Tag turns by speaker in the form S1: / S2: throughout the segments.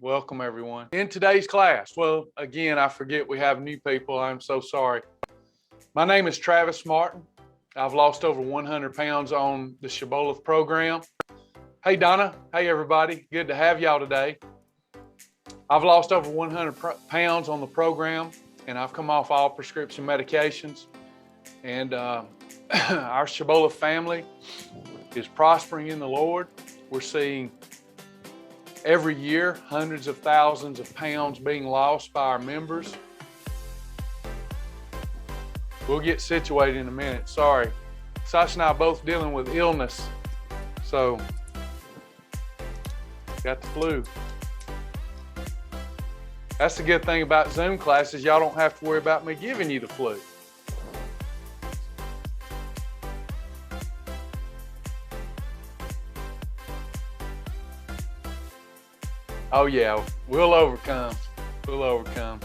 S1: Welcome everyone. In today's class, well, again, I forget we have new people. I'm so sorry. My name is Travis Martin. I've lost over 100 pounds on the Shibboleth program. Hey Donna, hey everybody, good to have y'all today. I've lost over 100 pounds on the program and I've come off all prescription medications. And our Shibboleth family is prospering in the Lord. We're seeing every year hundreds of thousands of pounds being lost by our members. We'll get situated in a minute. Sorry. Sasha and I are both dealing with illness. So, got the flu. That's the good thing about Zoom classes. Y'all don't have to worry about me giving you the flu. Oh yeah, we'll overcome. We'll overcome.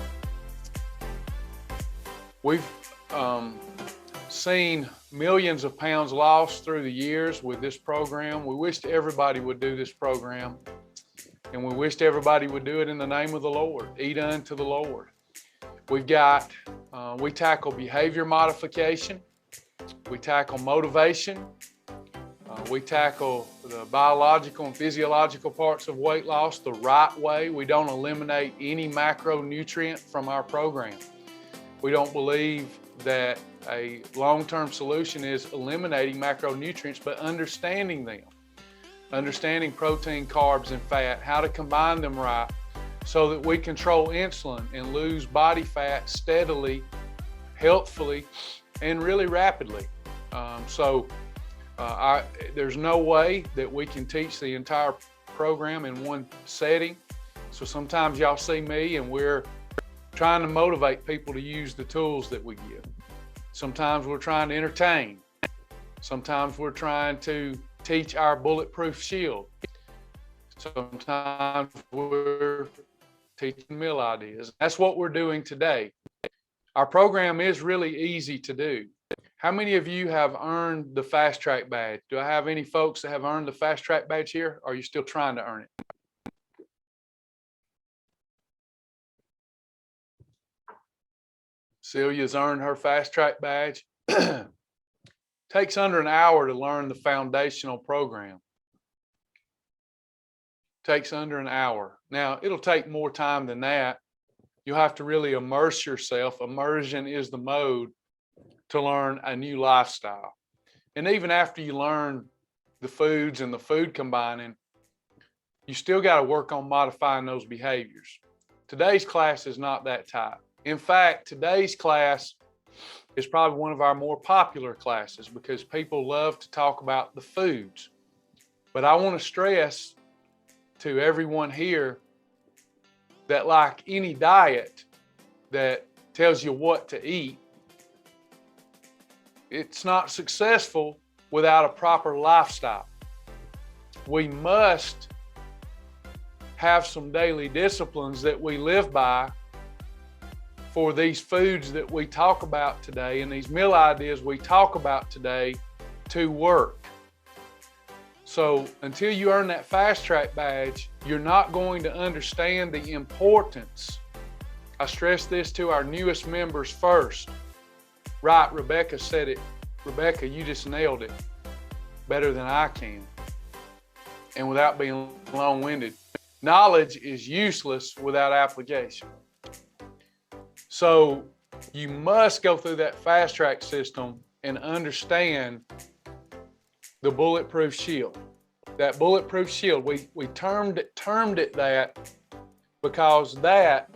S1: We've seen millions of pounds lost through the years with this program. We wished everybody would do this program, and we wished everybody would do it in the name of the Lord. Eat unto the Lord. We've got, we tackle behavior modification. We tackle motivation. We tackle the biological and physiological parts of weight loss the right way. We don't eliminate any macronutrient from our program. We don't believe that a long-term solution is eliminating macronutrients, but understanding them. Understanding protein, carbs, and fat, how to combine them right so that we control insulin and lose body fat steadily, healthfully, and really rapidly. There's no way that we can teach the entire program in one setting. So sometimes y'all see me and we're trying to motivate people to use the tools that we give. Sometimes we're trying to entertain. Sometimes we're trying to teach our bulletproof shield. Sometimes we're teaching meal ideas. That's what we're doing today. Our program is really easy to do. How many of you have earned the fast track badge? Do I have any folks that have earned the fast track badge here? Or are you still trying to earn it? Celia's earned her fast track badge. Takes under an hour to learn the foundational program. Takes under an hour. Now, it'll take more time than that. You'll have to really immerse yourself. Immersion is the mode to learn a new lifestyle. And even after you learn the foods and the food combining, you still got to work on modifying those behaviors. Today's class is not that type. In fact, today's class is probably one of our more popular classes because people love to talk about the foods. But I want to stress to everyone here that like any diet that tells you what to eat, it's not successful without a proper lifestyle. We must have some daily disciplines that we live by for these foods that we talk about today and these meal ideas we talk about today to work. So until you earn that fast track badge, you're not going to understand the importance. I stress this to our newest members first. Right, Rebecca said it. Rebecca, you just nailed it better than I can. And without being long-winded, knowledge is useless without application. So you must go through that fast track system and understand the bulletproof shield. That bulletproof shield, we termed it that because that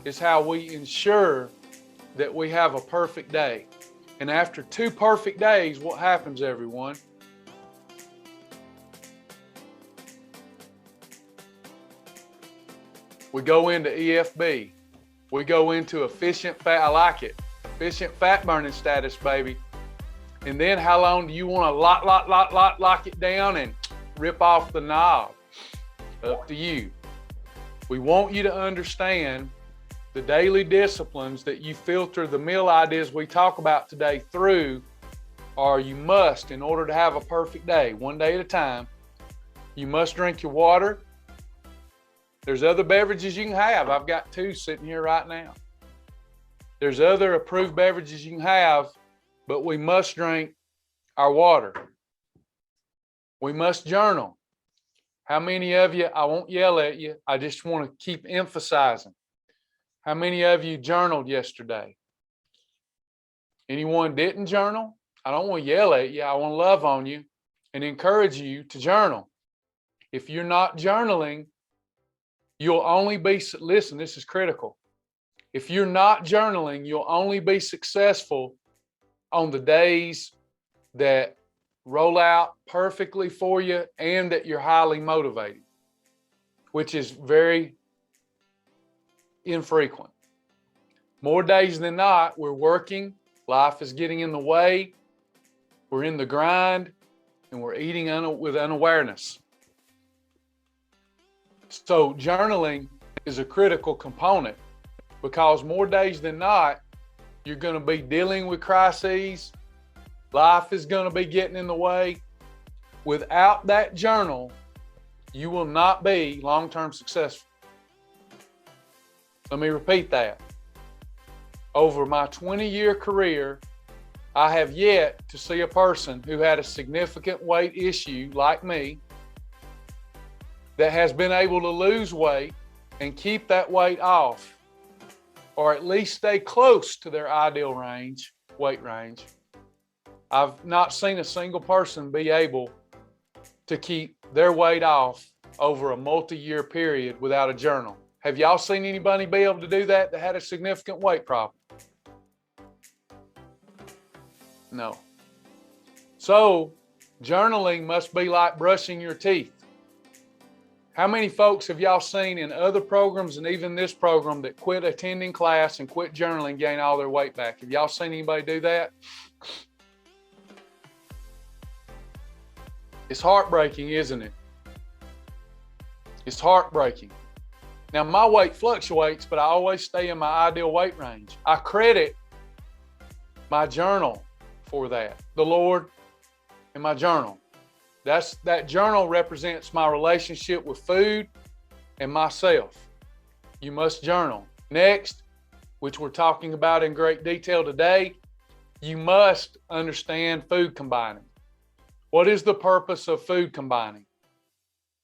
S1: is how we ensure that we have a perfect day. And after 2 perfect days, what happens, everyone? We go into EFB. We go into efficient fat, I like it. Efficient fat burning status, baby. And then how long do you want to lock it down and rip off the knob? Up to you. We want you to understand the daily disciplines that you filter the meal ideas we talk about today through, or you must, in order to have a perfect day, one day at a time, you must drink your water, There's other beverages you can have. I've got 2 sitting here right now. There's other approved beverages you can have, but we must drink our water. We must journal. How many of you, I won't yell at you, I just want to keep emphasizing. How many of you journaled yesterday? Anyone didn't journal? I don't want to yell at you. I want to love on you and encourage you to journal. If you're not journaling, you'll only be, listen, this is critical. If you're not journaling, you'll only be successful on the days that roll out perfectly for you and that you're highly motivated, which is very infrequent. More days than not, we're working, life is getting in the way, we're in the grind, and we're eating with unawareness. So journaling is a critical component, because more days than not, you're going to be dealing with crises. Life is going to be getting in the way. Without that journal, you will not be long-term successful. Let me repeat that. Over my 20-year career, I have yet to see a person who had a significant weight issue like me that has been able to lose weight and keep that weight off, or at least stay close to their ideal range, weight range. I've not seen a single person be able to keep their weight off over a multi-year period without a journal. Have y'all seen anybody be able to do that had a significant weight problem? No. So journaling must be like brushing your teeth. How many folks have y'all seen in other programs and even this program that quit attending class and quit journaling, gain all their weight back? Have y'all seen anybody do that? It's heartbreaking, isn't it? It's heartbreaking. Now, my weight fluctuates, but I always stay in my ideal weight range. I credit my journal for that, the Lord and my journal. That journal represents my relationship with food and myself. You must journal. Next, which we're talking about in great detail today, you must understand food combining. What is the purpose of food combining?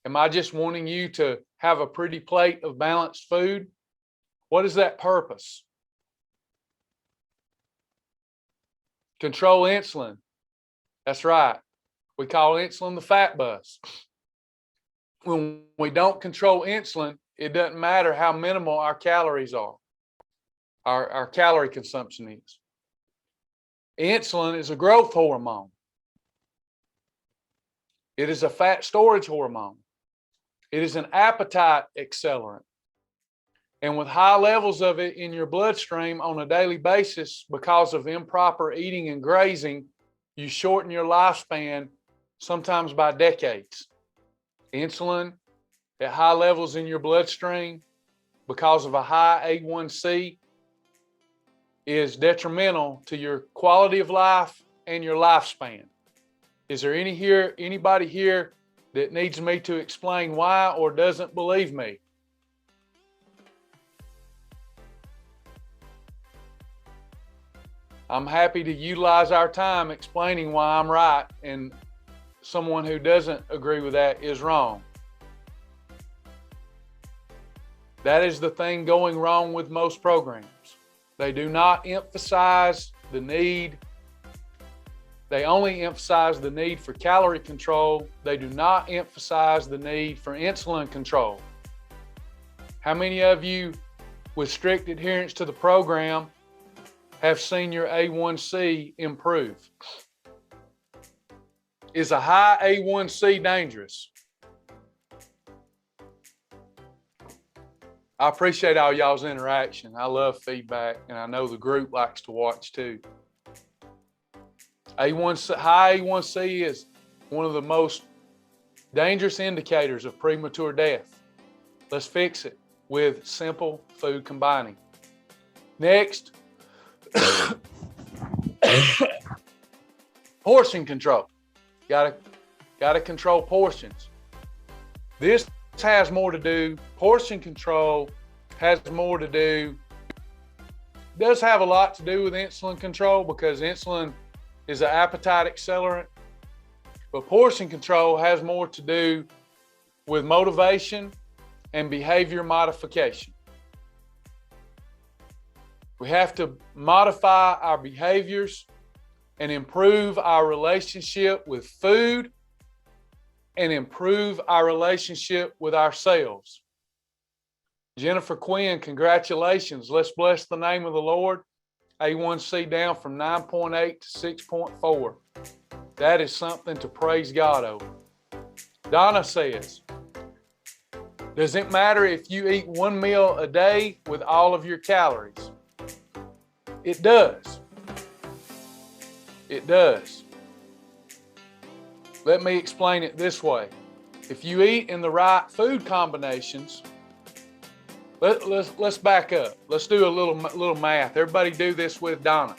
S1: Am I just wanting you to have a pretty plate of balanced food? What is that purpose? Control insulin. That's right. We call insulin the fat bus. When we don't control insulin, it doesn't matter how minimal our calories are, our calorie consumption is. Insulin is a growth hormone. It is a fat storage hormone. It is an appetite accelerant. And with high levels of it in your bloodstream on a daily basis, because of improper eating and grazing, you shorten your lifespan sometimes by decades. Insulin at high levels in your bloodstream because of a high A1C is detrimental to your quality of life and your lifespan. Is there anybody here that needs me to explain why or doesn't believe me? I'm happy to utilize our time explaining why I'm right and someone who doesn't agree with that is wrong. That is the thing going wrong with most programs. They do not emphasize the need. They only emphasize the need for calorie control. They do not emphasize the need for insulin control. How many of you with strict adherence to the program have seen your A1C improve? Is a high A1C dangerous? I appreciate all y'all's interaction. I love feedback, and I know the group likes to watch too. High A1C is one of the most dangerous indicators of premature death. Let's fix it with simple food combining. Next, portion control. Gotta control portions. This has more to do, portion control has more to do, does have a lot to do with insulin control because insulin is an appetite accelerant, but portion control has more to do with motivation and behavior modification. We have to modify our behaviors and improve our relationship with food and improve our relationship with ourselves. Jennifer Quinn, congratulations. Let's bless the name of the Lord. A1C down from 9.8 to 6.4. That is something to praise God over. Donna says, does it matter if you eat one meal a day with all of your calories? It does. It does. Let me explain it this way. If you eat in the right food combinations, let's back up. Let's do a little math. Everybody do this with Donna,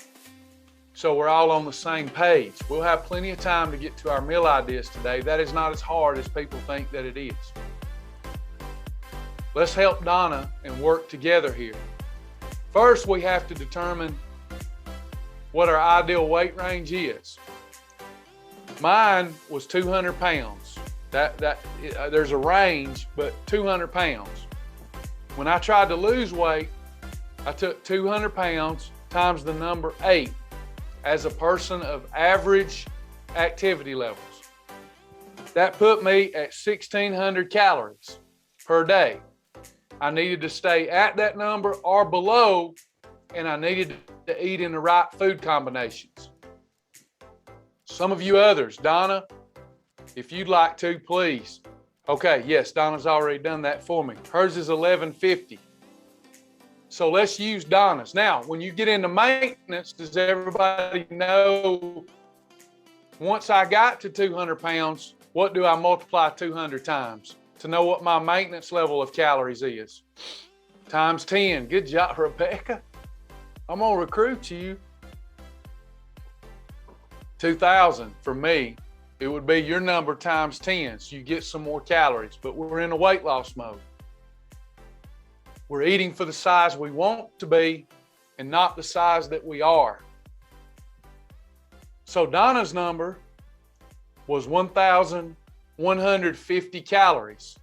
S1: so we're all on the same page. We'll have plenty of time to get to our meal ideas today. That is not as hard as people think that it is. Let's help Donna and work together here. First, we have to determine what our ideal weight range is. Mine was 200 pounds. There's a range, but 200 pounds. When I tried to lose weight, I took 200 pounds times the number 8 as a person of average activity levels. That put me at 1,600 calories per day. I needed to stay at that number or below, and I needed to eat in the right food combinations. Some of you others, Donna, if you'd like to, please. Okay, yes, Donna's already done that for me. Hers is 1150. So let's use Donna's. Now, when you get into maintenance, does everybody know, once I got to 200 pounds, what do I multiply 200 times to know what my maintenance level of calories is? Times 10. Good job, Rebecca. I'm gonna recruit you. 2,000 for me. It would be your number times 10, so you get some more calories, but we're in a weight loss mode. We're eating for the size we want to be and not the size that we are. So Donna's number was 1,150 calories.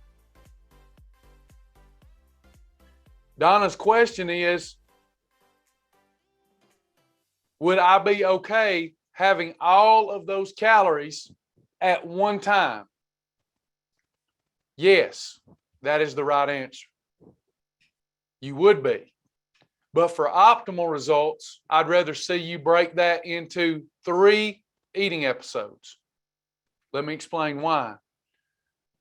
S1: Donna's question is, would I be okay having all of those calories at one time? Yes, that is the right answer. You would be. But for optimal results, I'd rather see you break that into 3 eating episodes. Let me explain why.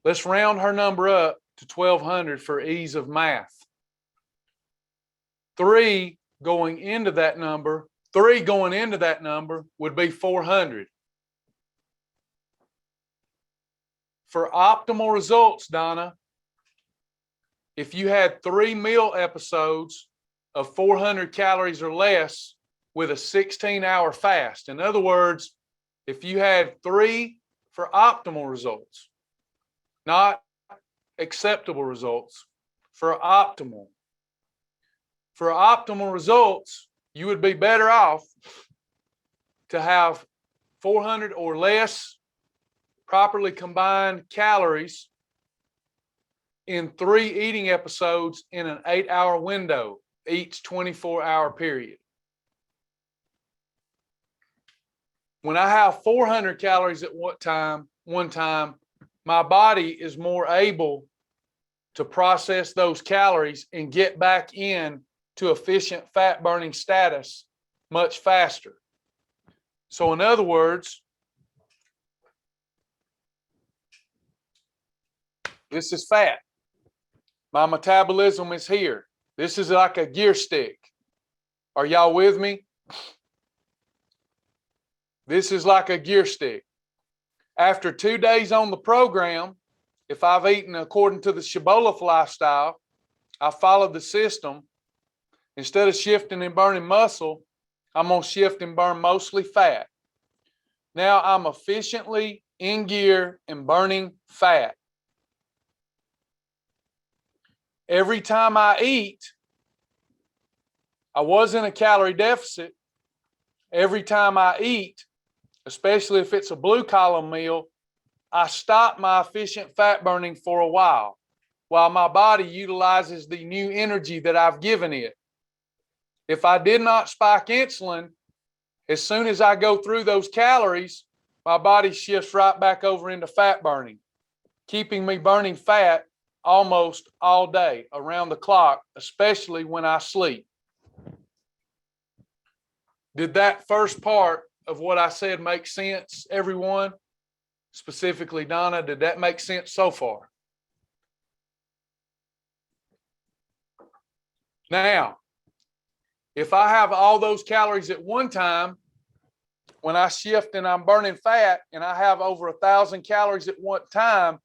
S1: Let's round her number up to 1,200 for ease of math. 3 going into that number would be 400. For optimal results, Donna, if you had 3 meal episodes of 400 calories or less with a 16-hour fast, in other words, if you had 3 for optimal results, not acceptable results, for optimal. For optimal results, you would be better off to have 400 or less properly combined calories in 3 eating episodes in an 8-hour window, each 24-hour period. When I have 400 calories at one time, my body is more able to process those calories and get back in to efficient fat burning status much faster. So in other words, this is fat. My metabolism is here. This is like a gear stick. Are y'all with me? This is like a gear stick. After 2 days on the program, if I've eaten according to the Shibboleth lifestyle, I followed the system. Instead of shifting and burning muscle, I'm going to shift and burn mostly fat. Now I'm efficiently in gear and burning fat. Every time I eat, I was in a calorie deficit. Every time I eat, especially if it's a blue column meal, I stop my efficient fat burning for a while my body utilizes the new energy that I've given it. If I did not spike insulin, as soon as I go through those calories, my body shifts right back over into fat burning, keeping me burning fat almost all day, around the clock, especially when I sleep. Did that first part of what I said make sense, everyone? Specifically, Donna, did that make sense so far? Now, if I have all those calories at one time, when I shift and I'm burning fat and I have over 1,000 calories at one time,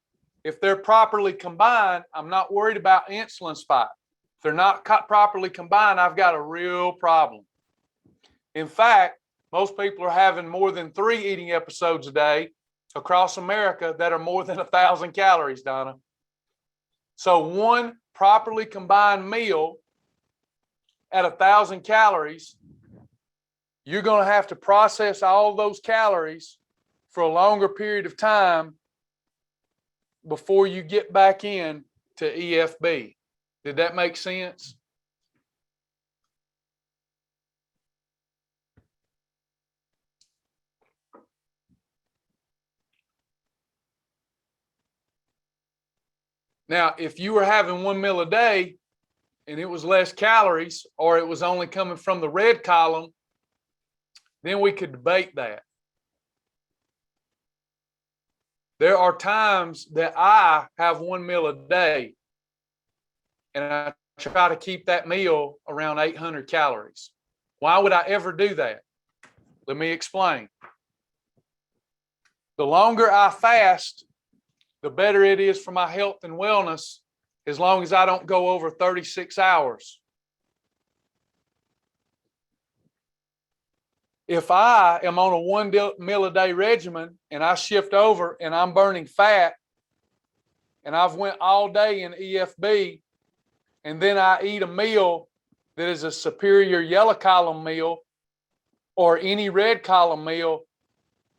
S1: if they're properly combined, I'm not worried about insulin spike. If they're not properly combined, I've got a real problem. In fact, most people are having more than 3 eating episodes a day across America that are more than 1,000 calories, Donna. So one properly combined meal at 1,000 calories, you're going to have to process all those calories for a longer period of time before you get back in to EFB. Did that make sense? Now, if you were having one meal a day and it was less calories, or it was only coming from the red column, then we could debate that. There are times that I have one meal a day and I try to keep that meal around 800 calories. Why would I ever do that? Let me explain. The longer I fast, the better it is for my health and wellness, as long as I don't go over 36 hours. If I am on a one meal a day regimen and I shift over and I'm burning fat and I've went all day in EFB and then I eat a meal that is a superior yellow column meal or any red column meal,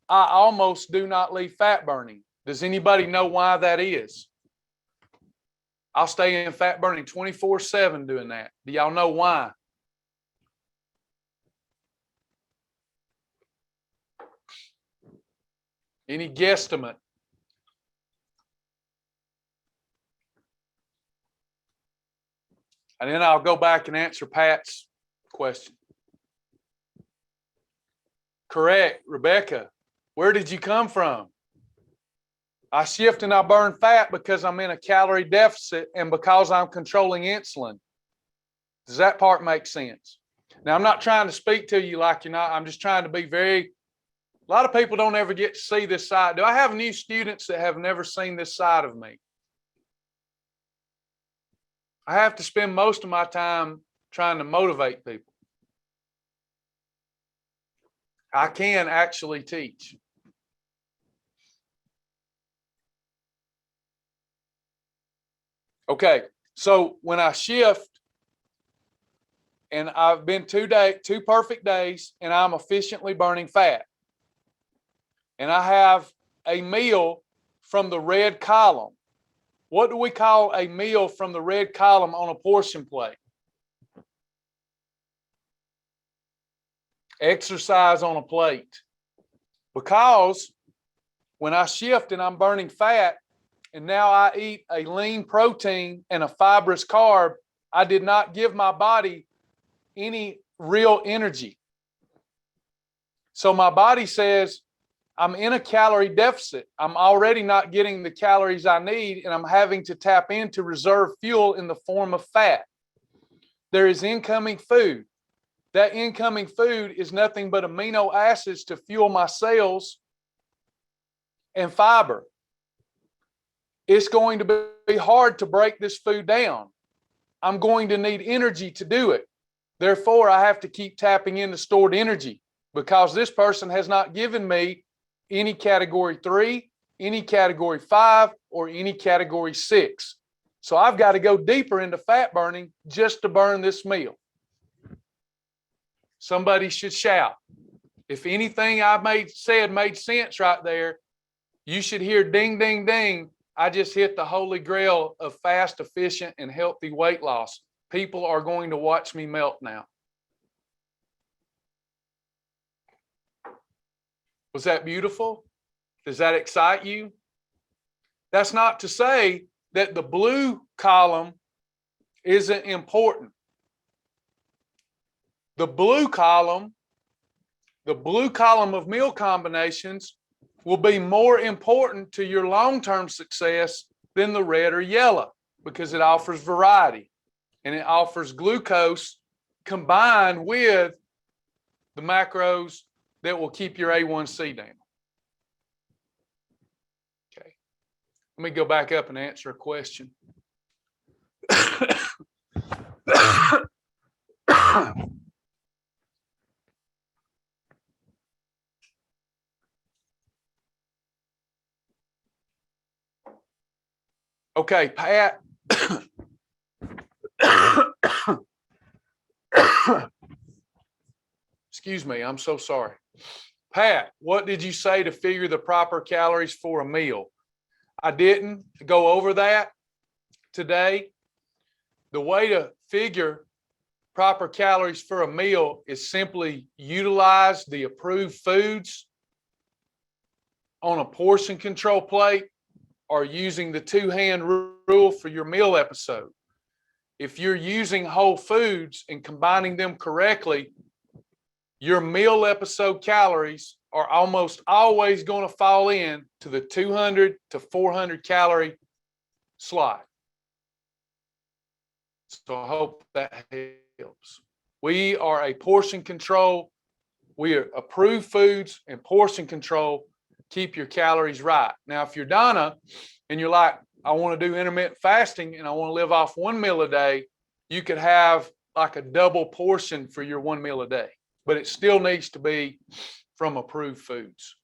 S1: I almost do not leave fat burning. Does anybody know why that is? I'll stay in fat burning 24/7 doing that. Do y'all know why? Any guesstimate? And then I'll go back and answer Pat's question. Correct, Rebecca. Where did you come from? I shift and I burn fat because I'm in a calorie deficit and because I'm controlling insulin. Does that part make sense? Now, I'm not trying to speak to you like you're not. I'm just trying to be a lot of people don't ever get to see this side. Do I have new students that have never seen this side of me? I have to spend most of my time trying to motivate people. I can actually teach. Okay, so when I shift and I've been 2 perfect days and I'm efficiently burning fat and I have a meal from the red column. What do we call a meal from the red column on a portion plate? Exercise on a plate. Because when I shift and I'm burning fat, and now I eat a lean protein and a fibrous carb, I did not give my body any real energy. So my body says, I'm in a calorie deficit. I'm already not getting the calories I need, and I'm having to tap into reserve fuel in the form of fat. There is incoming food. That incoming food is nothing but amino acids to fuel my cells and fiber. It's going to be hard to break this food down. I'm going to need energy to do it. Therefore, I have to keep tapping into stored energy because this person has not given me any category 3, any category 5, or any category 6. So I've got to go deeper into fat burning just to burn this meal. Somebody should shout. If anything I said made sense right there, you should hear ding, ding, ding. I just hit the holy grail of fast, efficient, and healthy weight loss. People are going to watch me melt now. Was that beautiful? Does that excite you? That's not to say that the blue column isn't important. The blue column of meal combinations will be more important to your long-term success than the red or yellow because it offers variety and it offers glucose combined with the macros that will keep your A1C down. Okay. Let me go back up and answer a question. Okay, Pat. Excuse me, I'm so sorry. Pat, what did you say to figure the proper calories for a meal? I didn't go over that today. The way to figure proper calories for a meal is simply utilize the approved foods on a portion control plate or using the two-hand rule for your meal episode. If you're using whole foods and combining them correctly, your meal episode calories are almost always going to fall in to the 200 to 400 calorie slot. So I hope that helps. We are a portion control. We are approved foods and portion control. Keep your calories right. Now, if you're Donna and you're like, I want to do intermittent fasting and I want to live off one meal a day, you could have like a double portion for your one meal a day, but it still needs to be from approved foods.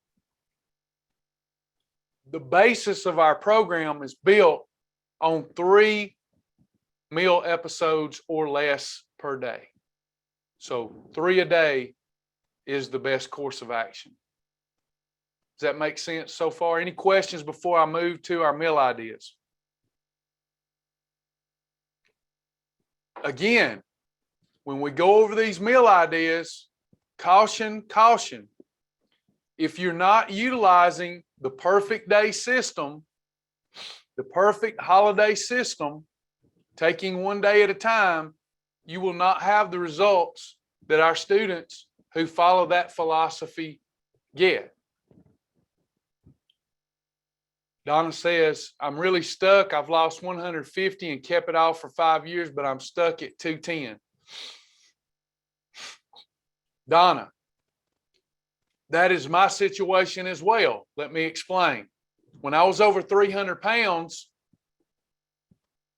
S1: The basis of our program is built on 3 meal episodes or less per day. So 3 a day is the best course of action. Does that make sense so far? Any questions before I move to our meal ideas? Again, when we go over these meal ideas, caution, caution. If you're not utilizing the perfect day system, the perfect holiday system, taking one day at a time, you will not have the results that our students who follow that philosophy get. Donna says, I'm really stuck. I've lost 150 and kept it off for 5 years, but I'm stuck at 210. Donna, that is my situation as well. Let me explain. When I was over 300 pounds,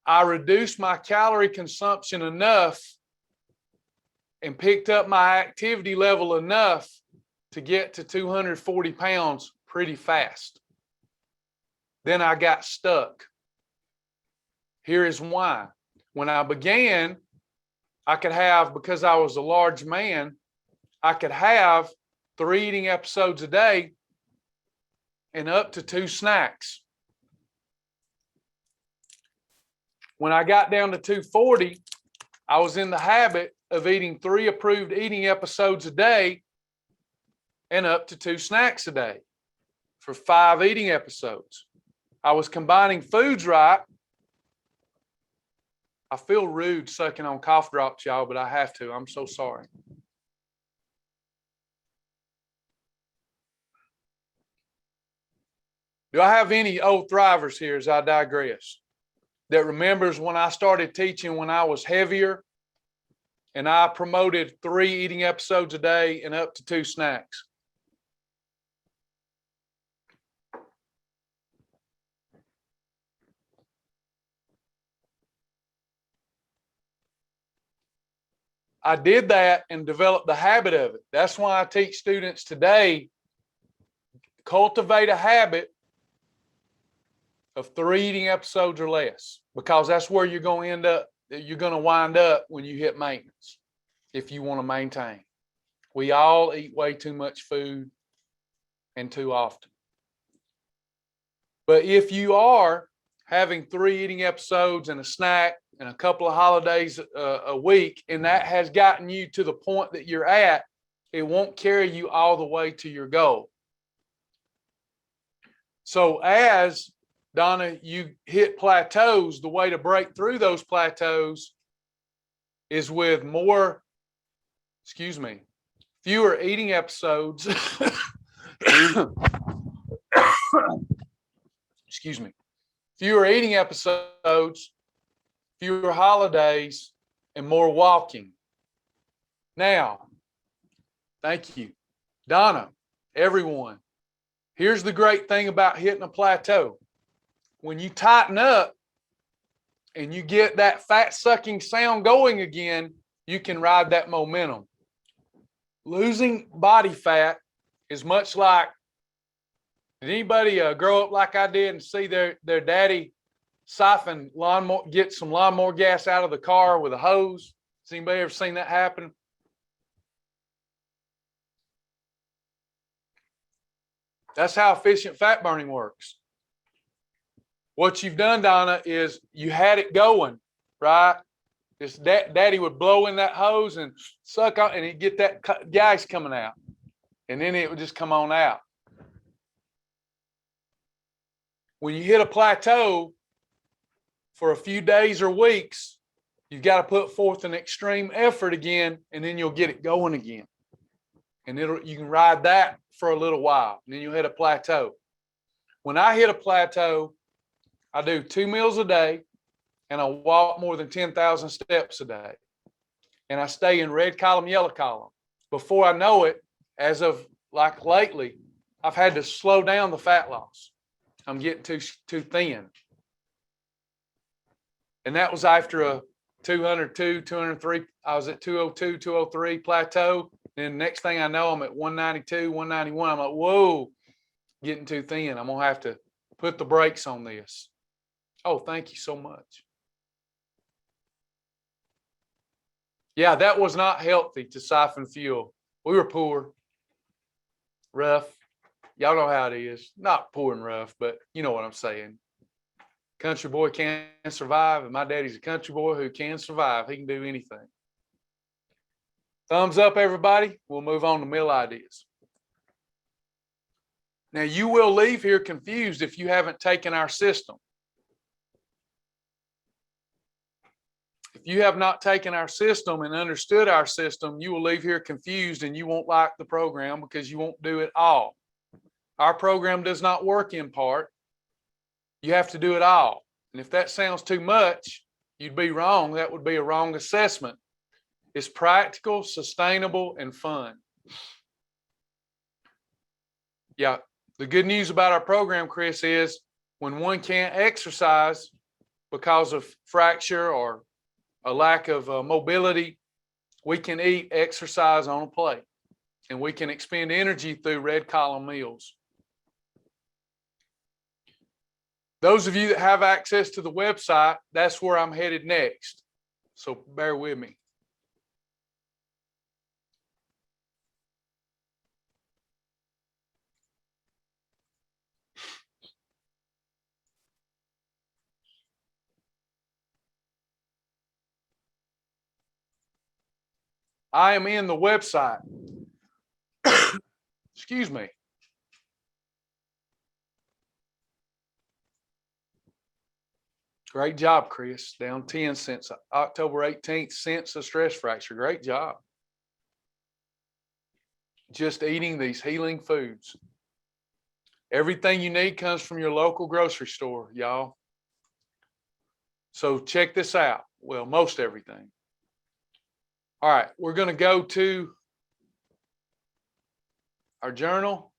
S1: I reduced my calorie consumption enough and picked up my activity level enough to get to 240 pounds pretty fast. Then I got stuck. Here is why. When I began, I could have, because I was a large man, I could have 3 eating episodes a day and up to 2 snacks. When I got down to 240, I was in the habit of eating 3 approved eating episodes a day and up to 2 snacks a day for 5 eating episodes. I was combining foods right. I feel rude sucking on cough drops, y'all, but I have to. I'm so sorry. Do I have any old thrivers here as I digress that remembers when I started teaching when I was heavier and I promoted 3 eating episodes a day and up to 2 snacks? I did that and developed the habit of it. That's why I teach students today, cultivate a habit of 3 eating episodes or less, because that's where you're going to end up. You're going to wind up when you hit maintenance, if you want to maintain. We all eat way too much food and too often. But if you are having 3 eating episodes and a snack and a couple of holidays a week, and that has gotten you to the point that you're at, it won't carry you all the way to your goal. So as Donna, you hit plateaus, the way to break through those plateaus is with fewer eating episodes. Fewer eating episodes, fewer holidays, and more walking. Now, thank you, Donna, everyone. Here's the great thing about hitting a plateau. When you tighten up and you get that fat sucking sound going again, you can ride that momentum. Losing body fat is much like, did anybody grow up like I did and see their daddy siphon lawnmower, get some lawnmower gas out of the car with a hose? Has anybody ever seen that happen? That's how efficient fat burning works. What you've done, Donna, is you had it going, right? This daddy would blow in that hose and suck on, and he'd get that gas coming out, and then it would just come on out. When you hit a plateau for a few days or weeks, you've got to put forth an extreme effort again, and then you'll get it going again. And you can ride that for a little while, and then you'll hit a plateau. When I hit a plateau, I do 2 meals a day, and I walk more than 10,000 steps a day. And I stay in red column, yellow column. Before I know it, as of like lately, I've had to slow down the fat loss. I'm getting too thin. And that was after a 202, 203. I was at 202, 203 plateau. And next thing I know, I'm at 192, 191. I'm like, whoa, getting too thin. I'm going to have to put the brakes on this. Oh, thank you so much. Yeah, that was not healthy to siphon fuel. We were poor, rough. Y'all know how it is. Not poor and rough, but you know what I'm saying. Country boy can survive, and my daddy's a country boy who can survive. He can do anything. Thumbs up, everybody. We'll move on to meal ideas. Now, you will leave here confused if you haven't taken our system. If you have not taken our system and understood our system, you will leave here confused and you won't like the program because you won't do it all. Our program does not work in part. You have to do it all. And if that sounds too much, you'd be wrong. That would be a wrong assessment. It's practical, sustainable, and fun. Yeah, the good news about our program, Chris, is when one can't exercise because of fracture or a lack of mobility, we can eat exercise on a plate, and we can expend energy through red column meals. Those of you that have access to the website, that's where I'm headed next. So bear with me. I am in the website. Excuse me. Great job, Chris. Down 10 since October 18th since the stress fracture. Great job. Just eating these healing foods. Everything you need comes from your local grocery store, y'all. So check this out. Well, most everything. All right, we're going to go to our journal.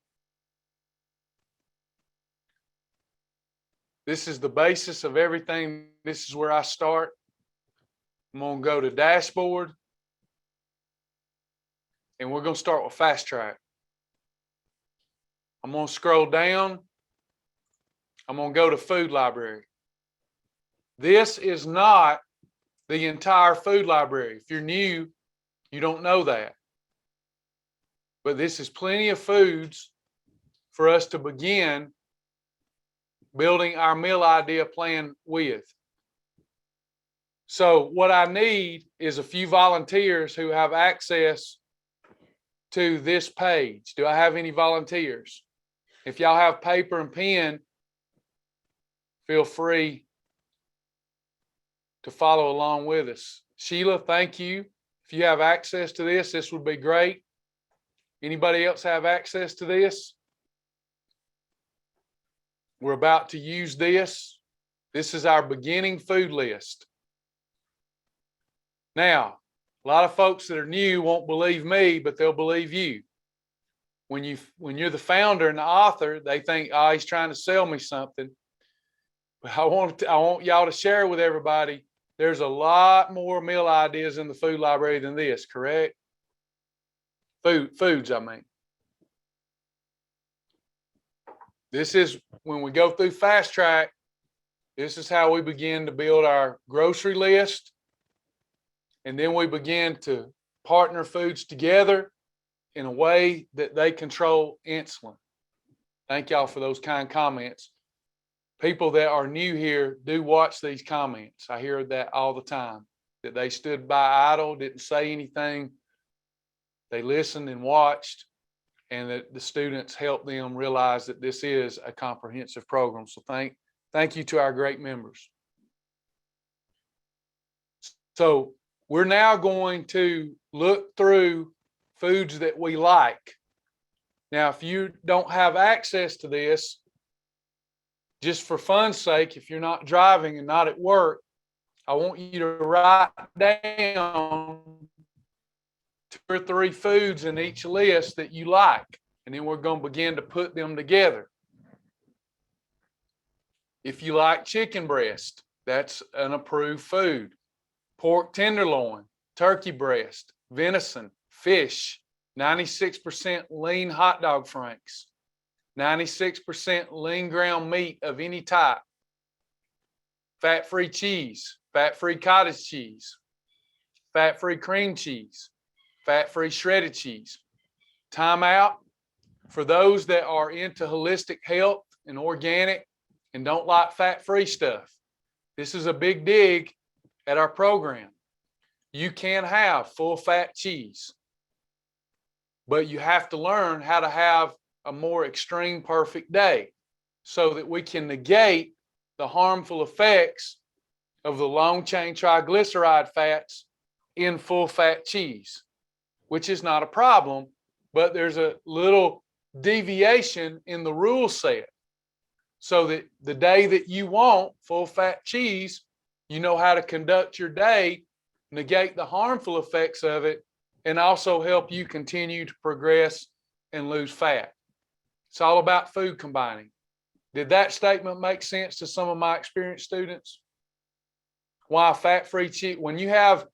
S1: This is the basis of everything. This is where I start. I'm going to go to dashboard. And we're going to start with fast track. I'm going to scroll down. I'm going to go to food library. This is not the entire food library. If you're new, you don't know that. But this is plenty of foods for us to begin building our meal idea plan with. So what I need is a few volunteers who have access to this page. Do I have any volunteers? If y'all have paper and pen, feel free to follow along with us. Sheila, thank you. If you have access to this, this would be great. Anybody else have access to this? We're about to use this. This is our beginning food list. Now, a lot of folks that are new won't believe me, but they'll believe you. When you're the founder and the author, they think, oh, he's trying to sell me something. But I want y'all to share with everybody, there's a lot more meal ideas in the food library than this, correct? Foods, I mean. This is when we go through Fast Track, this is how we begin to build our grocery list. And then we begin to partner foods together in a way that they control insulin. Thank y'all for those kind comments. People that are new here do watch these comments. I hear that all the time, that they stood by idle, didn't say anything. They listened and watched, and that the students helped them realize that this is a comprehensive program. So thank you to our great members. So we're now going to look through foods that we like. Now, if you don't have access to this, just for fun's sake, if you're not driving and not at work, I want you to write down 2 or 3 foods in each list that you like, and then we're going to begin to put them together. If you like chicken breast, that's an approved food. Pork tenderloin, turkey breast, venison, fish, 96% lean hot dog franks, 96% lean ground meat of any type, fat-free cheese, fat-free cottage cheese, fat-free cream cheese, fat-free shredded cheese. Time out for those that are into holistic health and organic and don't like fat-free stuff. This is a big dig at our program. You can have full-fat cheese, but you have to learn how to have a more extreme perfect day so that we can negate the harmful effects of the long-chain triglyceride fats in full-fat cheese, which is not a problem, but there's a little deviation in the rule set so that the day that you want full-fat cheese, you know how to conduct your day, negate the harmful effects of it, and also help you continue to progress and lose fat. It's all about food combining. Did that statement make sense to some of my experienced students? Why fat-free cheese? When you have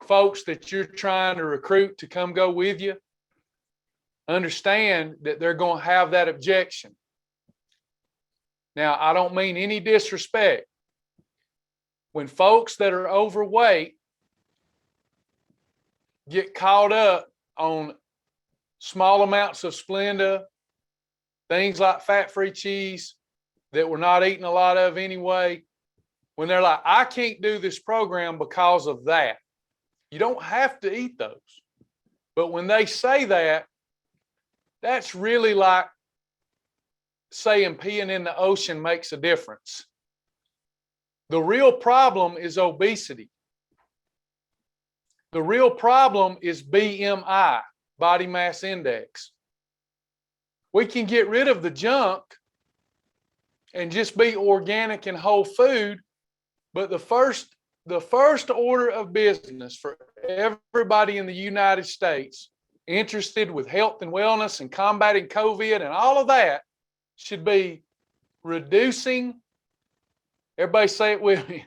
S1: folks that you're trying to recruit to come go with you, understand that they're going to have that objection. Now, I don't mean any disrespect. When folks that are overweight get caught up on small amounts of Splenda, things like fat-free cheese that we're not eating a lot of anyway, when they're like, I can't do this program because of that. You don't have to eat those. But when they say that, that's really like saying peeing in the ocean makes a difference. The real problem is obesity. The real problem is BMI, body mass index. We can get rid of the junk and just be organic and whole food, but the first order of business for everybody in the United States interested with health and wellness and combating COVID and all of that should be reducing, everybody say it with me,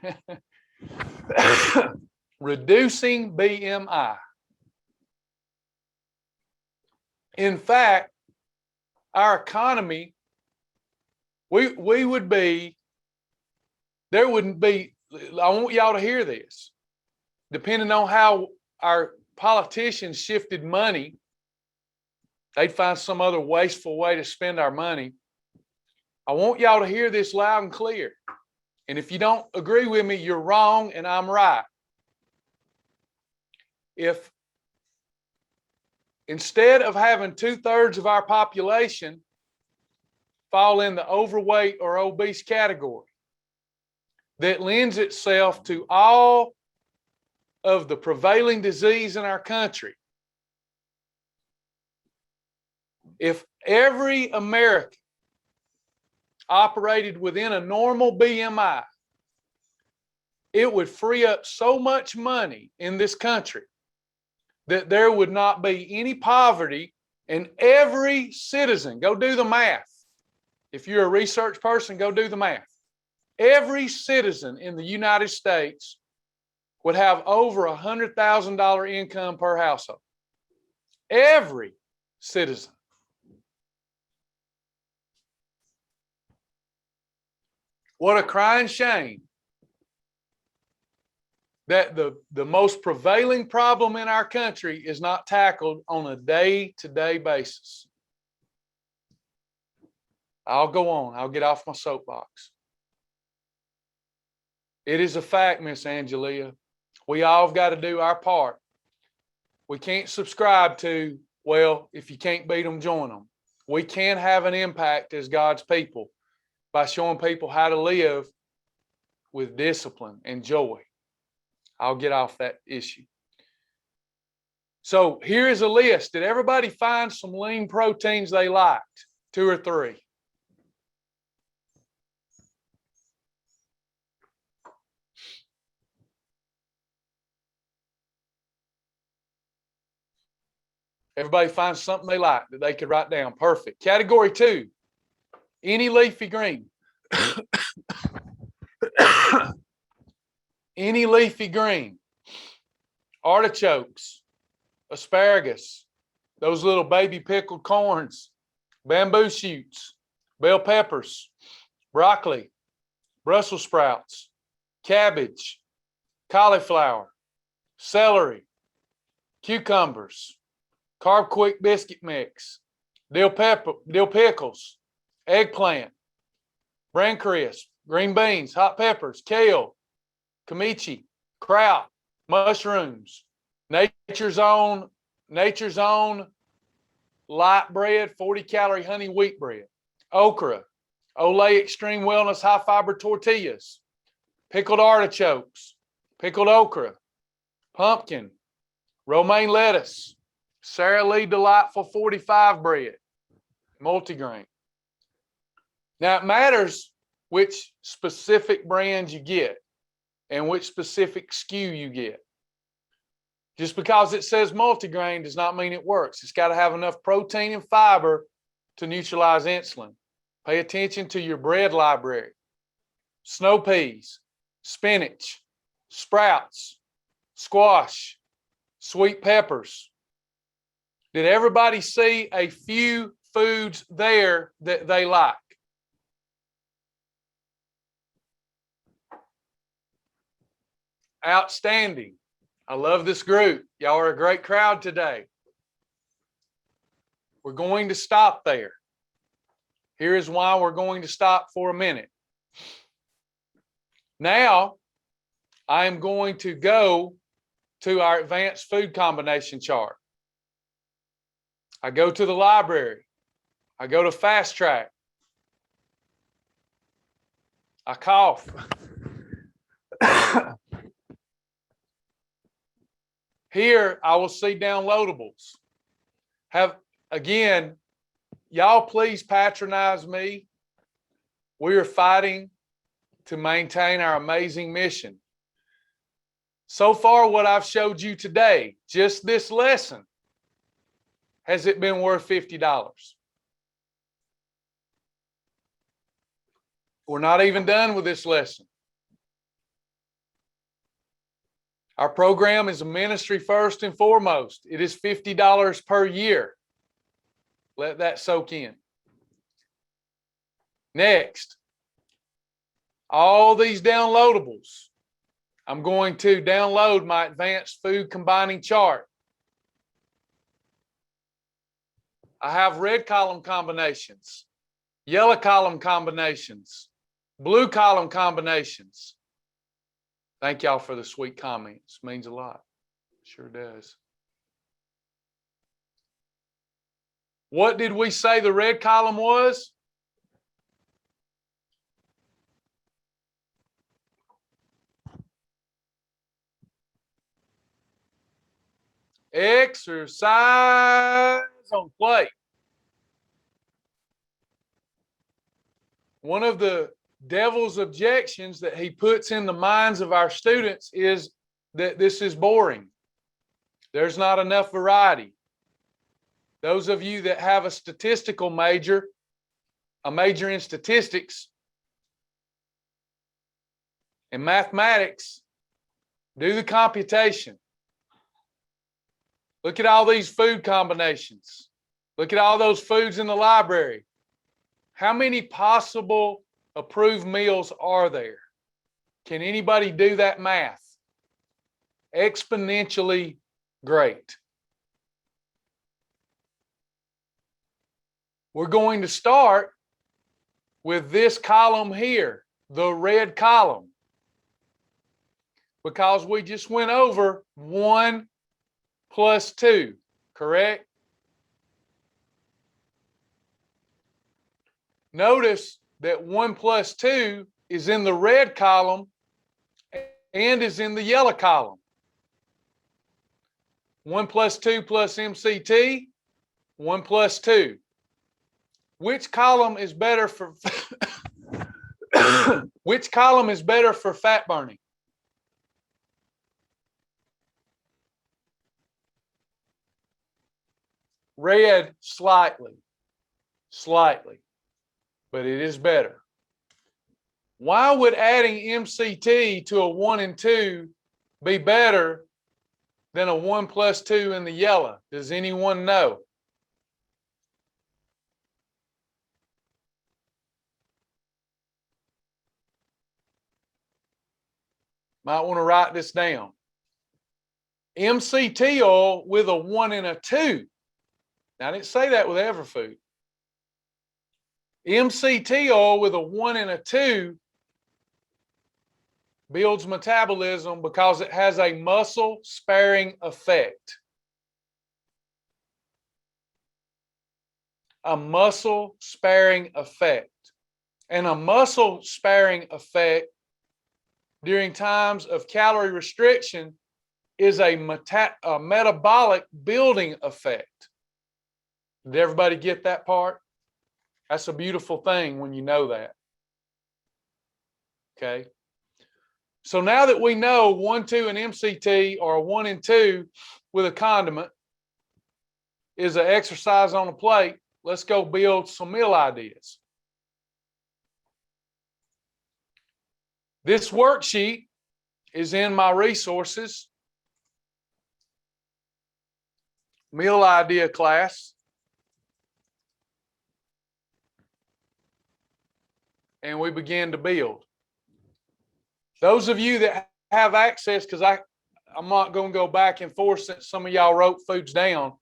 S1: reducing BMI. In fact, our economy we would be, there wouldn't be, I want y'all to hear this, depending on how our politicians shifted money, they'd find some other wasteful way to spend our money. I want y'all to hear this loud and clear. And if you don't agree with me, you're wrong and I'm right. If instead of having 2/3 of our population fall in the overweight or obese category, that lends itself to all of the prevailing disease in our country, if every American operated within a normal BMI, it would free up so much money in this country that there would not be any poverty, and every citizen, go do the math. If you're a research person, go do the math. Every citizen in the United States would have over $100,000 income per household. Every citizen. What a crying shame that the most prevailing problem in our country is not tackled on a day-to-day basis. I'll go on. I'll get off my soapbox. It is a fact, Miss Angelia. We all have got to do our part. We can't subscribe to, well, if you can't beat them, join them. We can have an impact as God's people by showing people how to live with discipline and joy. I'll get off that issue. So here is a list. Did everybody find some lean proteins they liked? 2 or 3? Everybody finds something they like that they could write down. Perfect. Category 2, any leafy green. Any leafy green. Artichokes, asparagus, those little baby pickled corns, bamboo shoots, bell peppers, broccoli, Brussels sprouts, cabbage, cauliflower, celery, cucumbers, Carb Quick biscuit mix, dill pickles, eggplant, bran crisp, green beans, hot peppers, kale, kimchi, kraut, mushrooms, nature's own light bread, 40-calorie honey wheat bread, okra, Olay Extreme Wellness high fiber tortillas, pickled artichokes, pickled okra, pumpkin, romaine lettuce, Sara Lee Delightful 45 bread, multigrain. Now it matters which specific brands you get and which specific SKU you get. Just because it says multigrain does not mean it works. It's got to have enough protein and fiber to neutralize insulin. Pay attention to your bread library. Snow peas, spinach, sprouts, squash, sweet peppers. Did everybody see a few foods there that they like? Outstanding. I love this group. Y'all are a great crowd today. We're going to stop there. Here is why we're going to stop for a minute. Now, I am going to go to our advanced food combination chart. I go to the library. I go to Fast Track. I cough. Here, I will see downloadables. Again, y'all please patronize me. We are fighting to maintain our amazing mission. So far, what I've showed you today, just this lesson, has it been worth $50? We're not even done with this lesson. Our program is a ministry first and foremost. It is $50 per year. Let that soak in. Next, all these downloadables. I'm going to download my advanced food combining chart. I have red column combinations, yellow column combinations, blue column combinations. Thank y'all for the sweet comments. Means a lot. Sure does. What did we say the red column was? Exercise on plate. One of the devil's objections that he puts in the minds of our students is that this is boring. There's not enough variety. Those of you that have a statistical major, a major in statistics and mathematics, do the computation. Look at all these food combinations. Look at all those foods in the library. How many possible approved meals are there? Can anybody do that math? Exponentially great. We're going to start with this column here, the red column, because we just went over 1 plus 2, correct? Notice that 1 plus 2 is in the red column and is in the yellow column. 1 plus 2 plus MCT, 1 plus 2. Which column is better for which column is better for fat burning? Red slightly, but it is better. Why would adding MCT to a 1 and 2 be better than a 1 plus 2 in the yellow? Does anyone know? Might want to write this down. MCT oil with a 1 and a 2. Now, I didn't say that with every food. MCT oil with a 1 and a 2 builds metabolism because it has a muscle sparing effect. A muscle sparing effect. And a muscle sparing effect during times of calorie restriction is a metabolic building effect. Did everybody get that part? That's a beautiful thing when you know that. Okay. So now that we know 1, 2, and MCT, or a 1 and 2 with a condiment is an exercise on a plate, let's go build some meal ideas. This worksheet is in my resources meal idea class. And we begin to build. Those of you that have access, because I'm not going to go back and forth since some of y'all wrote foods down,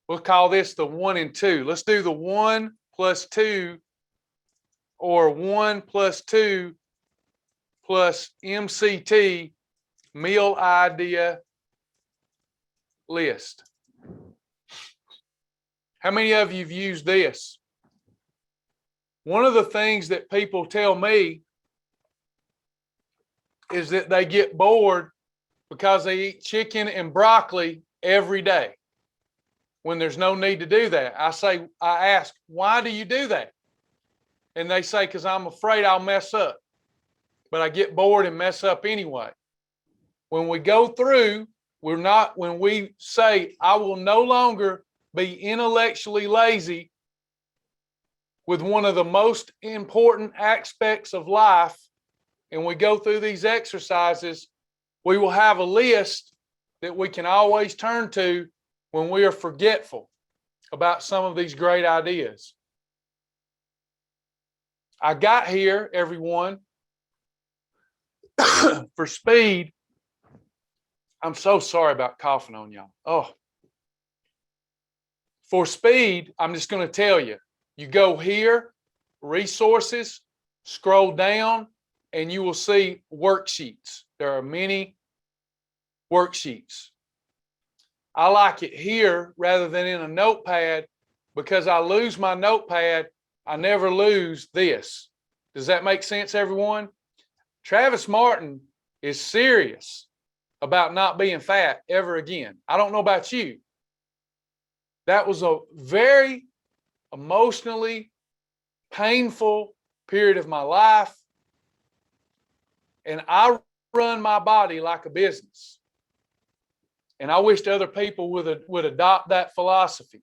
S1: we'll call this the 1 and 2. Let's do the 1 plus 2 or 1 plus 2 plus MCT meal idea list. How many of you have used this? One of the things that people tell me is that they get bored because they eat chicken and broccoli every day when there's no need to do that. I ask, why do you do that? And they say, because I'm afraid I'll mess up. But I get bored and mess up anyway. When we go through, when we say, I will no longer be intellectually lazy with one of the most important aspects of life, and we go through these exercises, we will have a list that we can always turn to when we are forgetful about some of these great ideas. I got here, everyone, for speed. I'm so sorry about coughing on y'all. Oh. For speed, I'm just going to tell you, you go here, resources, scroll down, and you will see worksheets. There are many worksheets. I like it here rather than in a notepad because I lose my notepad. I never lose this. Does that make sense, everyone? Travis Martin is serious about not being fat ever again. I don't know about you. That was a very emotionally painful period of my life. And I run my body like a business. And I wished other people would adopt that philosophy.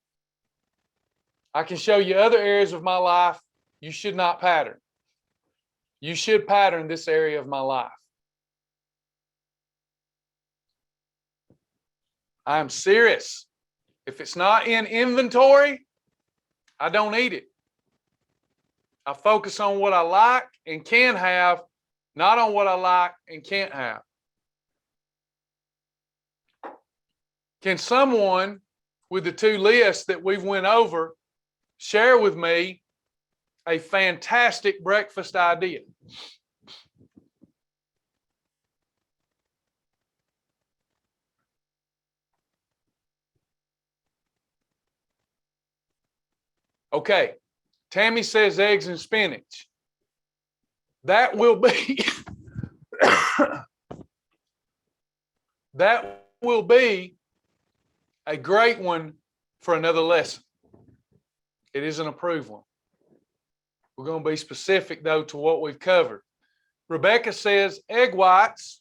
S1: I can show you other areas of my life you should not pattern. You should pattern this area of my life. I'm serious. If it's not in inventory, I don't eat it. I focus on what I like and can have, not on what I like and can't have. Can someone with the two lists that we've went over share with me a fantastic breakfast idea? Okay, Tammy says eggs and spinach. That will be that will be a great one for another lesson. It is an approved one. We're going to be specific, though, to what we've covered. Rebecca says egg whites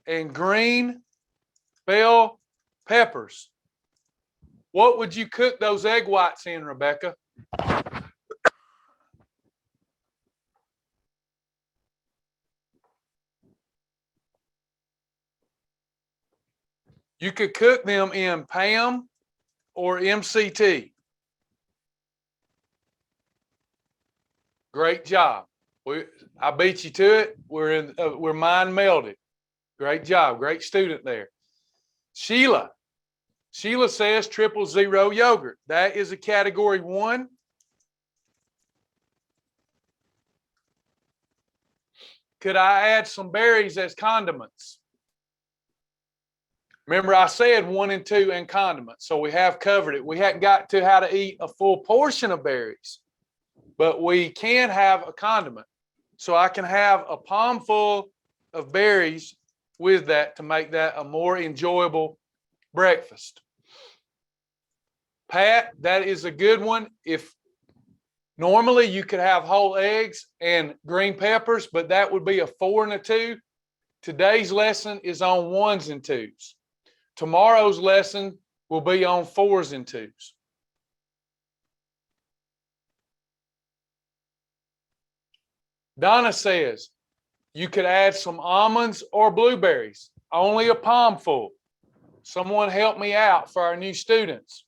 S1: and green bell peppers. What would you cook those egg whites in, Rebecca? You could cook them in PAM or MCT. Great job. I beat you to it. We're mind melded. Great job. Great student there. Sheila says 000 yogurt. That is a category 1. Could I add some berries as condiments? Remember, I said 1 and 2 and condiments, so we have covered it. We hadn't got to how to eat a full portion of berries, but we can have a condiment. So I can have a palm full of berries with that to make that a more enjoyable breakfast. Pat, that is a good one. If normally you could have whole eggs and green peppers, but that would be a 4 and a 2. Today's lesson is on 1s and 2s. Tomorrow's lesson will be on 4s and 2s. Donna says you could add some almonds or blueberries, only a palmful. Someone help me out for our new students.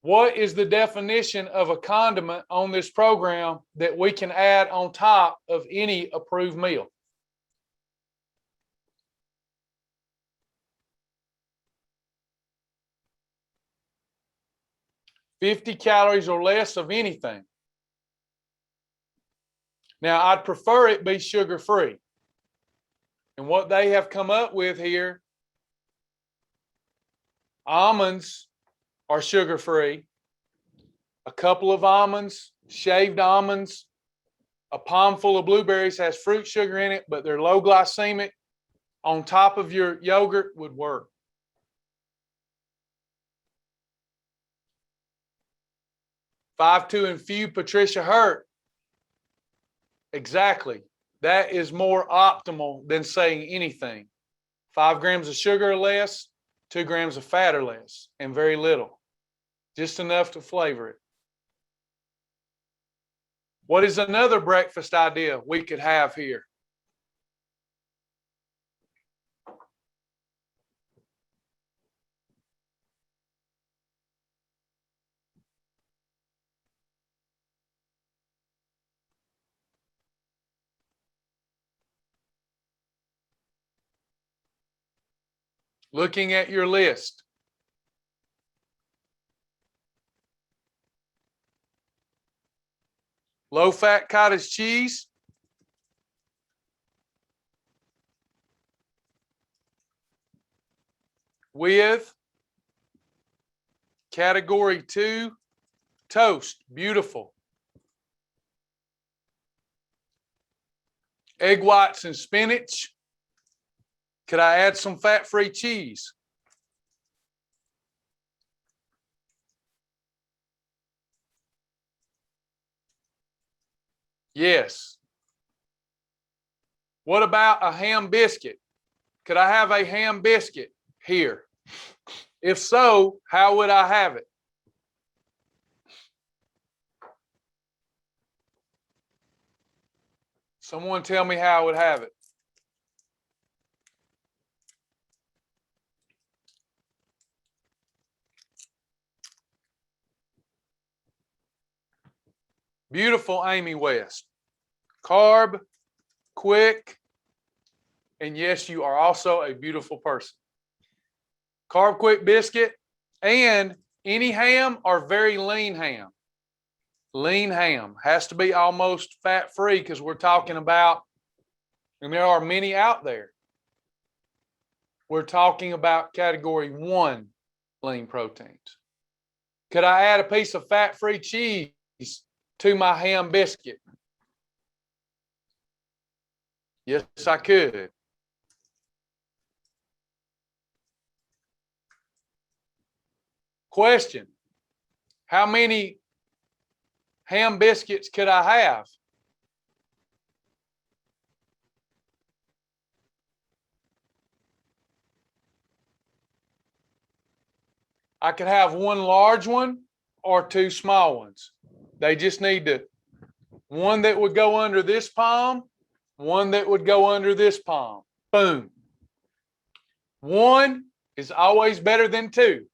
S1: What is the definition of a condiment on this program that we can add on top of any approved meal? $50 calories or less of anything. Now, I'd prefer it be sugar-free. And what they have come up with here, almonds are sugar-free. A couple of almonds, shaved almonds, a palm full of blueberries has fruit sugar in it, but they're low glycemic. On top of your yogurt would work. Five to and few, Patricia Hurt. Exactly. That is more optimal than saying anything. 5 grams of sugar or less, 2 grams of fat or less, and very little. Just enough to flavor it. What is another breakfast idea we could have here? Looking at your list. Low-fat cottage cheese. With category 2, toast. Beautiful. Egg whites and spinach. Could I add some fat-free cheese? Yes. What about a ham biscuit? Could I have a ham biscuit here? If so, how would I have it? Someone tell me how I would have it. Beautiful, Amy West. Carb, quick, and yes, you are also a beautiful person. Carb quick biscuit and any ham or very lean ham. Lean ham has to be almost fat-free because we're talking about, and there are many out there, we're talking about category 1 lean proteins. Could I add a piece of fat-free cheese to my ham biscuit? Yes, I could. Question: how many ham biscuits could I have? I could have one large one or 2 small ones. They just need to, one that would go under this palm, one that would go under this palm. Boom. 1 is always better than 2.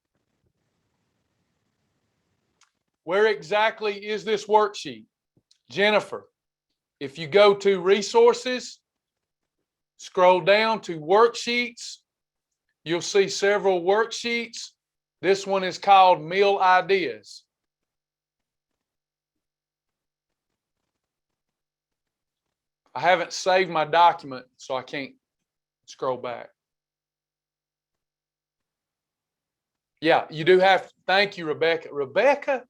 S1: Where exactly is this worksheet? Jennifer, if you go to resources, scroll down to worksheets, you'll see several worksheets. This one is called Meal Ideas. I haven't saved my document, so I can't scroll back. Yeah, you do have to. Thank you, Rebecca. Rebecca,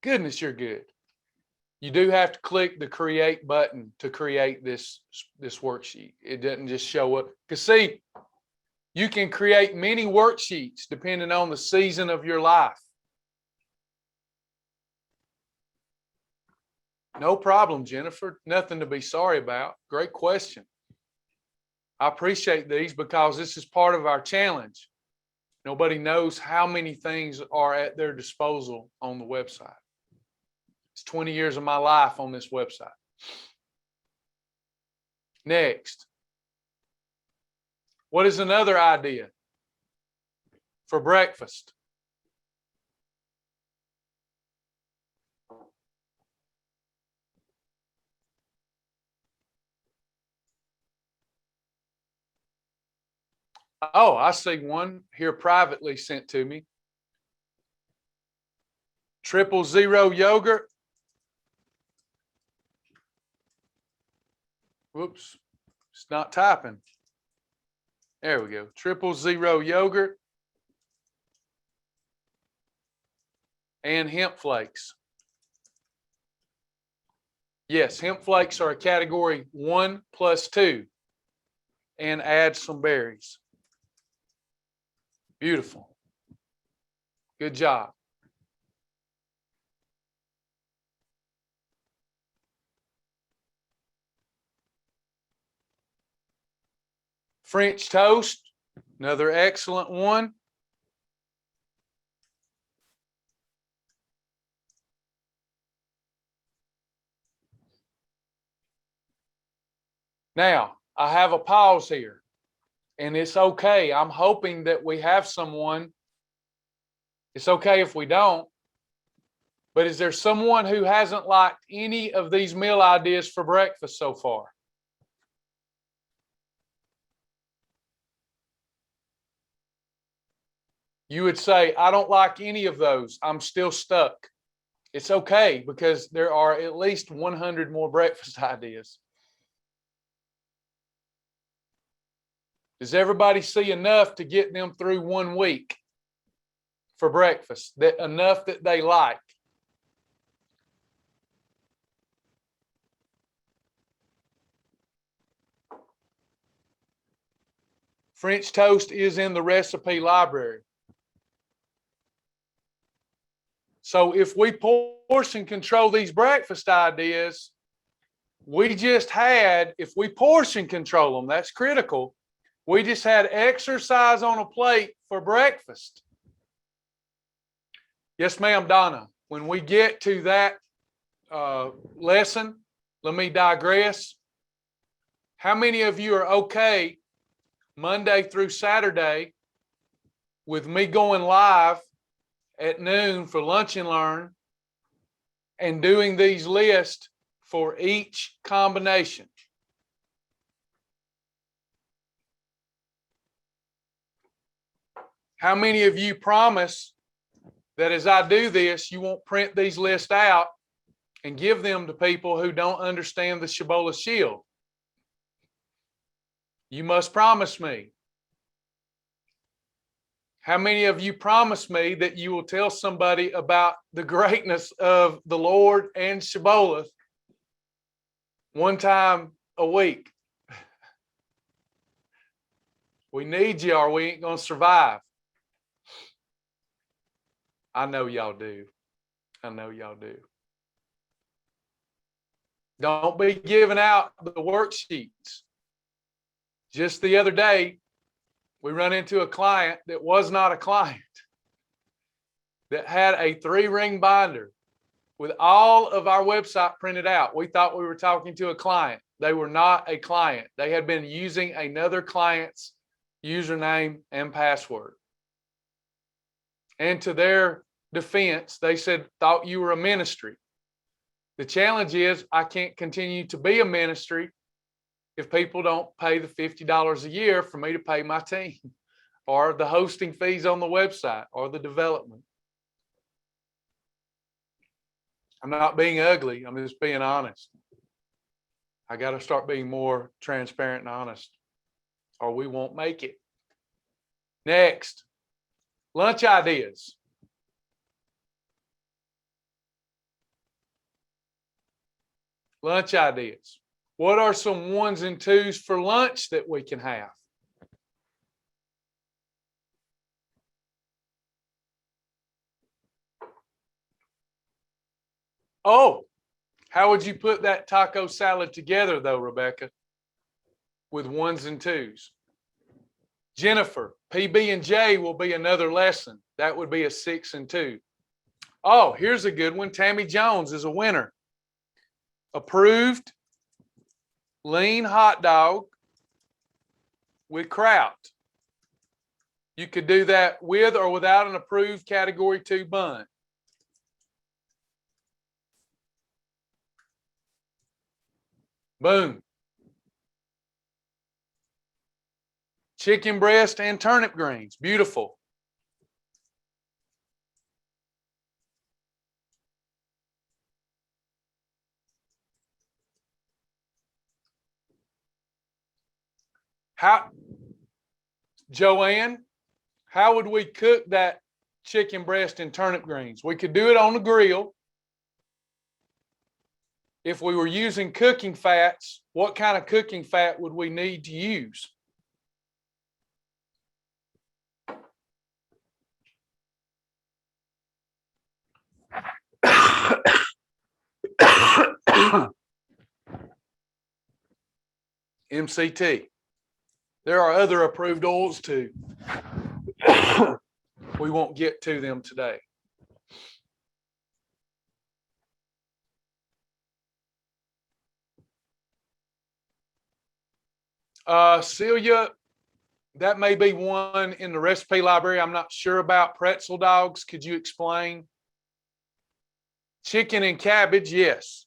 S1: goodness, you're good. You do have to click the create button to create this worksheet. It doesn't just show up. Because see, you can create many worksheets depending on the season of your life. No problem, Jennifer. Nothing to be sorry about. Great question. I appreciate these because this is part of our challenge. Nobody knows how many things are at their disposal on the website. It's 20 years of my life on this website. Next. What is another idea for breakfast? Oh, I see one here privately sent to me. 000 yogurt. Whoops, it's not typing. There we go. 000 yogurt and hemp flakes. Yes, hemp flakes are a category 1 plus 2. And add some berries. Beautiful. Good job. French toast, another excellent one. Now, I have a pause here, and it's okay. I'm hoping that we have someone. It's okay if we don't. But is there someone who hasn't liked any of these meal ideas for breakfast so far? You would say, I don't like any of those. I'm still stuck. It's okay because there are at least 100 more breakfast ideas. Does everybody see enough to get them through 1 week for breakfast? That enough that they like? French toast is in the recipe library. So if we portion control these breakfast ideas, we just had, if we portion control them, that's critical. We just had exercise on a plate for breakfast. Yes, ma'am, Donna. When we get to that lesson, let me digress. How many of you are okay Monday through Saturday with me going live at noon for Lunch and Learn and doing these lists for each combination? How many of you promise that as I do this, you won't print these lists out and give them to people who don't understand the Shibboleth Shield? You must promise me. How many of you promise me that you will tell somebody about the greatness of the Lord and Shibboleth one time a week? We need you or we ain't going to survive. I know y'all do. I know y'all do. Don't be giving out the worksheets. Just the other day, we run into a client that was not a client that had a 3-ring binder with all of our website printed out. We thought we were talking to a client. They were not a client. They had been using another client's username and password. And to their defense, they said, thought you were a ministry. The challenge is I can't continue to be a ministry if people don't pay the $50 a year for me to pay my team or the hosting fees on the website or the development. I'm not being ugly. I'm just being honest. I got to start being more transparent and honest or we won't make it. Next, lunch ideas. Lunch ideas. What are some 1s and 2s for lunch that we can have? Oh, how would you put that taco salad together though, Rebecca? With 1s and 2s. Jennifer, PB&J will be another lesson. That would be a 6 and 2. Oh, here's a good one. Tammy Jones is a winner. Approved lean hot dog with kraut. You could do that with or without an approved category 2 bun. Boom. Chicken breast and turnip greens. Beautiful. Joanne, how would we cook that chicken breast and turnip greens? We could do it on the grill. If we were using cooking fats, what kind of cooking fat would we need to use? MCT. There are other approved oils too. We won't get to them today. Celia, that may be one in the recipe library. I'm not sure about pretzel dogs. Could you explain? Chicken and cabbage, yes.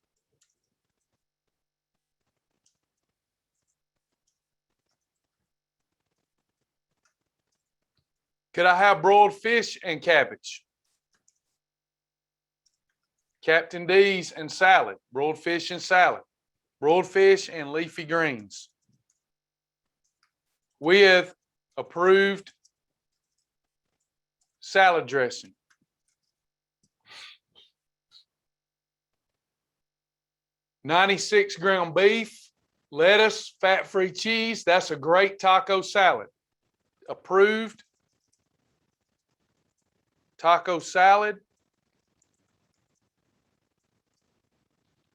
S1: Could I have broiled fish and cabbage? Captain D's and salad, broiled fish and salad, broiled fish and leafy greens with approved salad dressing. $96 ground beef, lettuce, fat-free cheese. That's a great taco salad. Approved taco salad.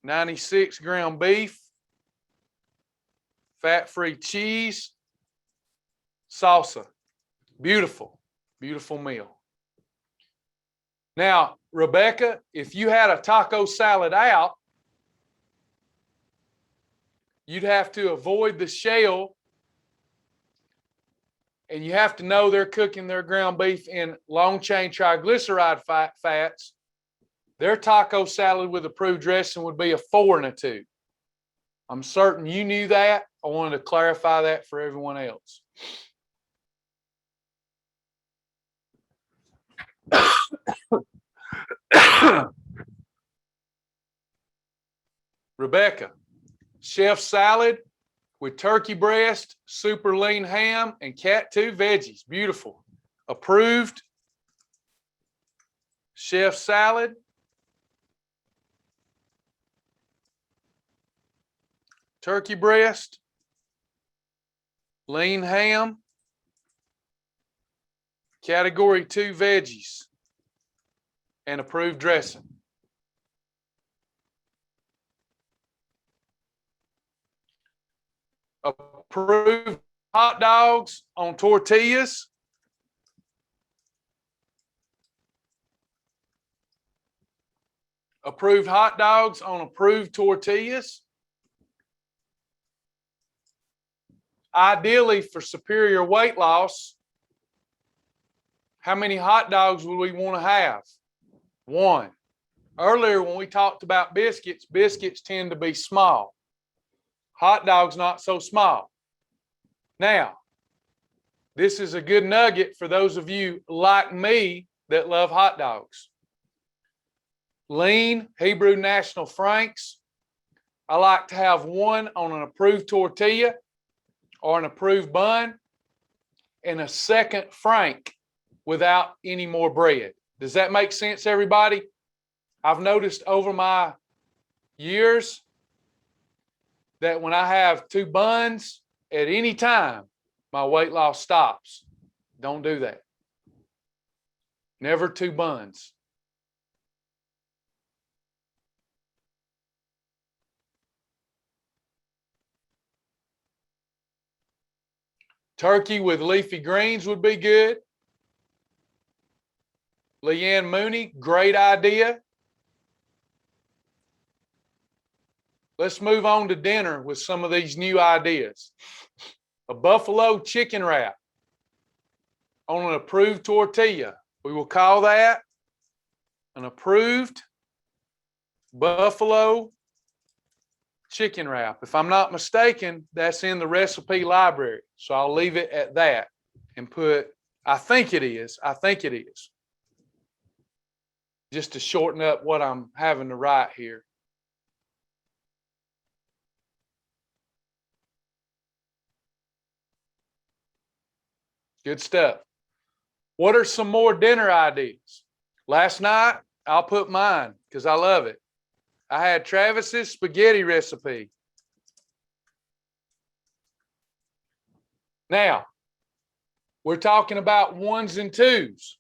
S1: 96 ground beef, fat-free cheese, salsa. Beautiful, beautiful meal. Now, Rebecca, if you had a taco salad out, you'd have to avoid the shell, and you have to know they're cooking their ground beef in long-chain triglyceride fats. Their taco salad with approved dressing would be a 4 and a 2. I'm certain you knew that. I wanted to clarify that for everyone else. Rebecca, chef salad with turkey breast, super lean ham, and cat 2 veggies. Beautiful. Approved chef salad. Turkey breast, lean ham, category 2 veggies, and approved dressing. Approved hot dogs on tortillas. Approved hot dogs on approved tortillas. Ideally, for superior weight loss, how many hot dogs would we want to have? 1. Earlier, when we talked about biscuits, biscuits tend to be small. Hot dogs not so small. Now, this is a good nugget for those of you like me that love hot dogs. Lean Hebrew National Franks. I like to have 1 on an approved tortilla or an approved bun, and a second frank without any more bread. Does that make sense, everybody? I've noticed over my years that when I have 2 buns at any time, my weight loss stops. Don't do that. Never 2 buns. Turkey with leafy greens would be good. Leanne Mooney, great idea. Let's move on to dinner with some of these new ideas. A buffalo chicken wrap on an approved tortilla. We will call that an approved buffalo chicken wrap. If I'm not mistaken, that's in the recipe library. So I'll leave it at that and put, I think it is. Just to shorten up what I'm having to write here. Good stuff. What are some more dinner ideas? Last night, I'll put mine because I love it. I had Travis's spaghetti recipe. Now, we're talking about 1s and 2s.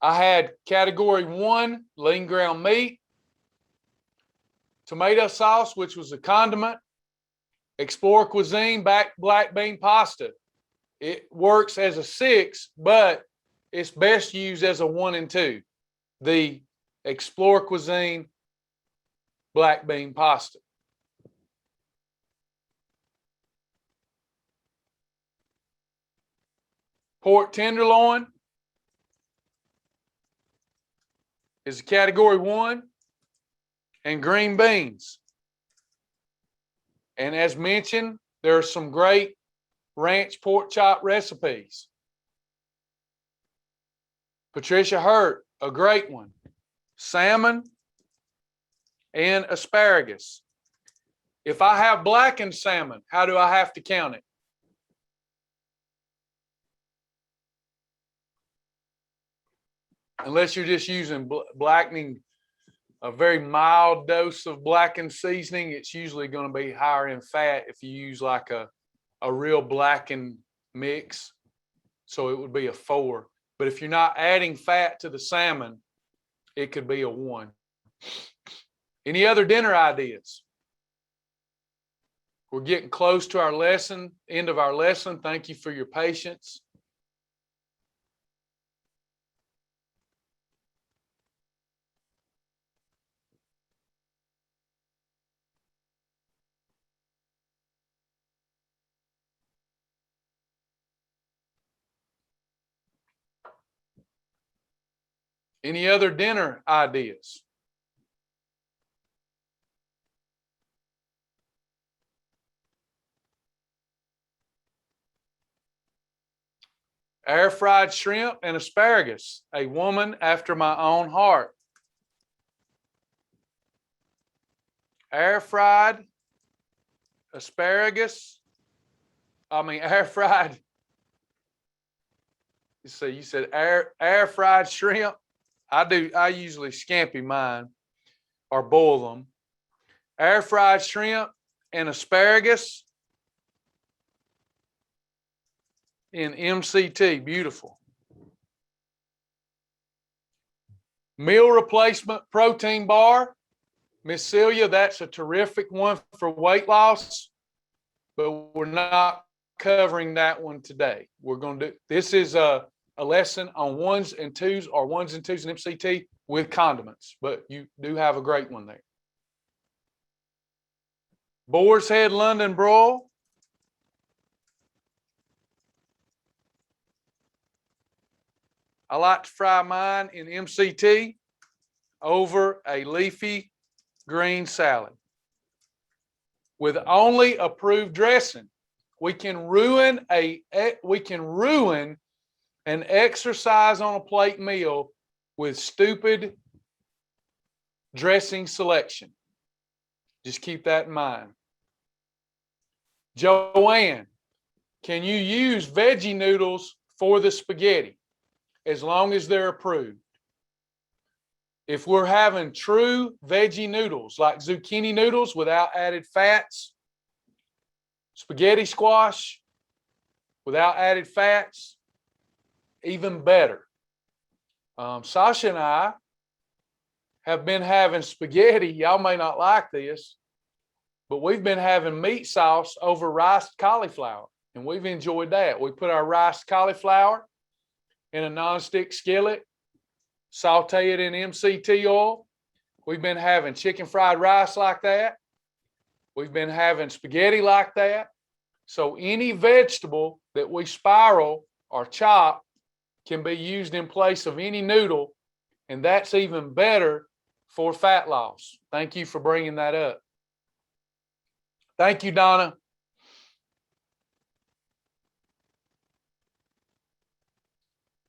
S1: I had category 1, lean ground meat, tomato sauce, which was a condiment, Explorer Cuisine black bean pasta. It works as a 6, but it's best used as a 1 and 2. The Explorer Cuisine black bean pasta. Pork tenderloin is a category 1, and green beans. And as mentioned, there are some great ranch pork chop recipes. Patricia Hurt, a great one. Salmon and asparagus. If I have blackened salmon, how do I have to count it? Unless you're just using blackening, a very mild dose of blackened seasoning, it's usually going to be higher in fat if you use like a real blackened mix. So it would be a 4. But if you're not adding fat to the salmon, it could be a 1. Any other dinner ideas? We're getting close to our lesson, end of our lesson. Thank you for your patience. Any other dinner ideas? Air fried shrimp and asparagus, a woman after my own heart. Air fried asparagus. Air fried. You said air fried shrimp. I usually scampi mine or boil them. Air fried shrimp and asparagus in MCT. Beautiful. Meal replacement protein bar. Miss Celia, that's a terrific one for weight loss, but we're not covering that one today. We're going to do, this is a lesson on 1s and 2s or 1s and 2s in MCT with condiments, but you do have a great one there. Boar's Head London broil. I like to fry mine in MCT over a leafy green salad with only approved dressing. We can ruin an exercise on a plate meal with stupid dressing selection. Just keep that in mind. Joanne, can you use veggie noodles for the spaghetti as long as they're approved? If we're having true veggie noodles like zucchini noodles without added fats, spaghetti squash without added fats, even better. Sasha and I have been having spaghetti. Y'all may not like this, but we've been having meat sauce over riced cauliflower, and we've enjoyed that. We put our riced cauliflower in a nonstick skillet, saute it in MCT oil. We've been having chicken fried rice like that. We've been having spaghetti like that. So any vegetable that we spiral or chop can be used in place of any noodle, and that's even better for fat loss. Thank you for bringing that up. Thank you, Donna.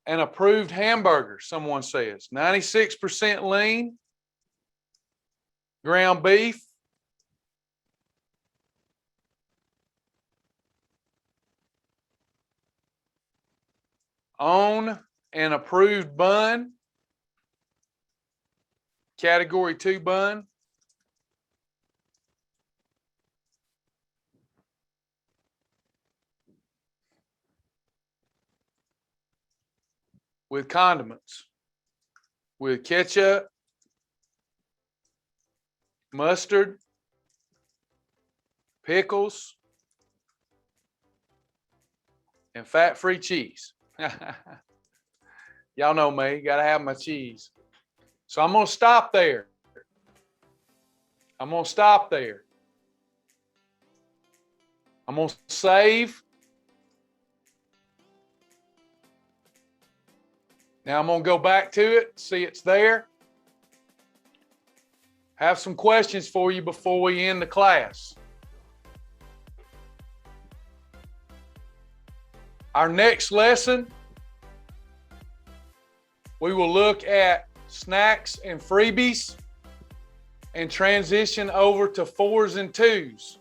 S1: An approved hamburger, someone says. 96% lean, ground beef, on an approved bun, category 2 bun, with condiments, with ketchup, mustard, pickles, and fat-free cheese. Y'all know me, gotta have my cheese. So I'm gonna stop there. I'm gonna save. Now I'm gonna go back to it, see it's there. Have some questions for you before we end the class. Our next lesson We will look at snacks and freebies and transition over to 4s and 2s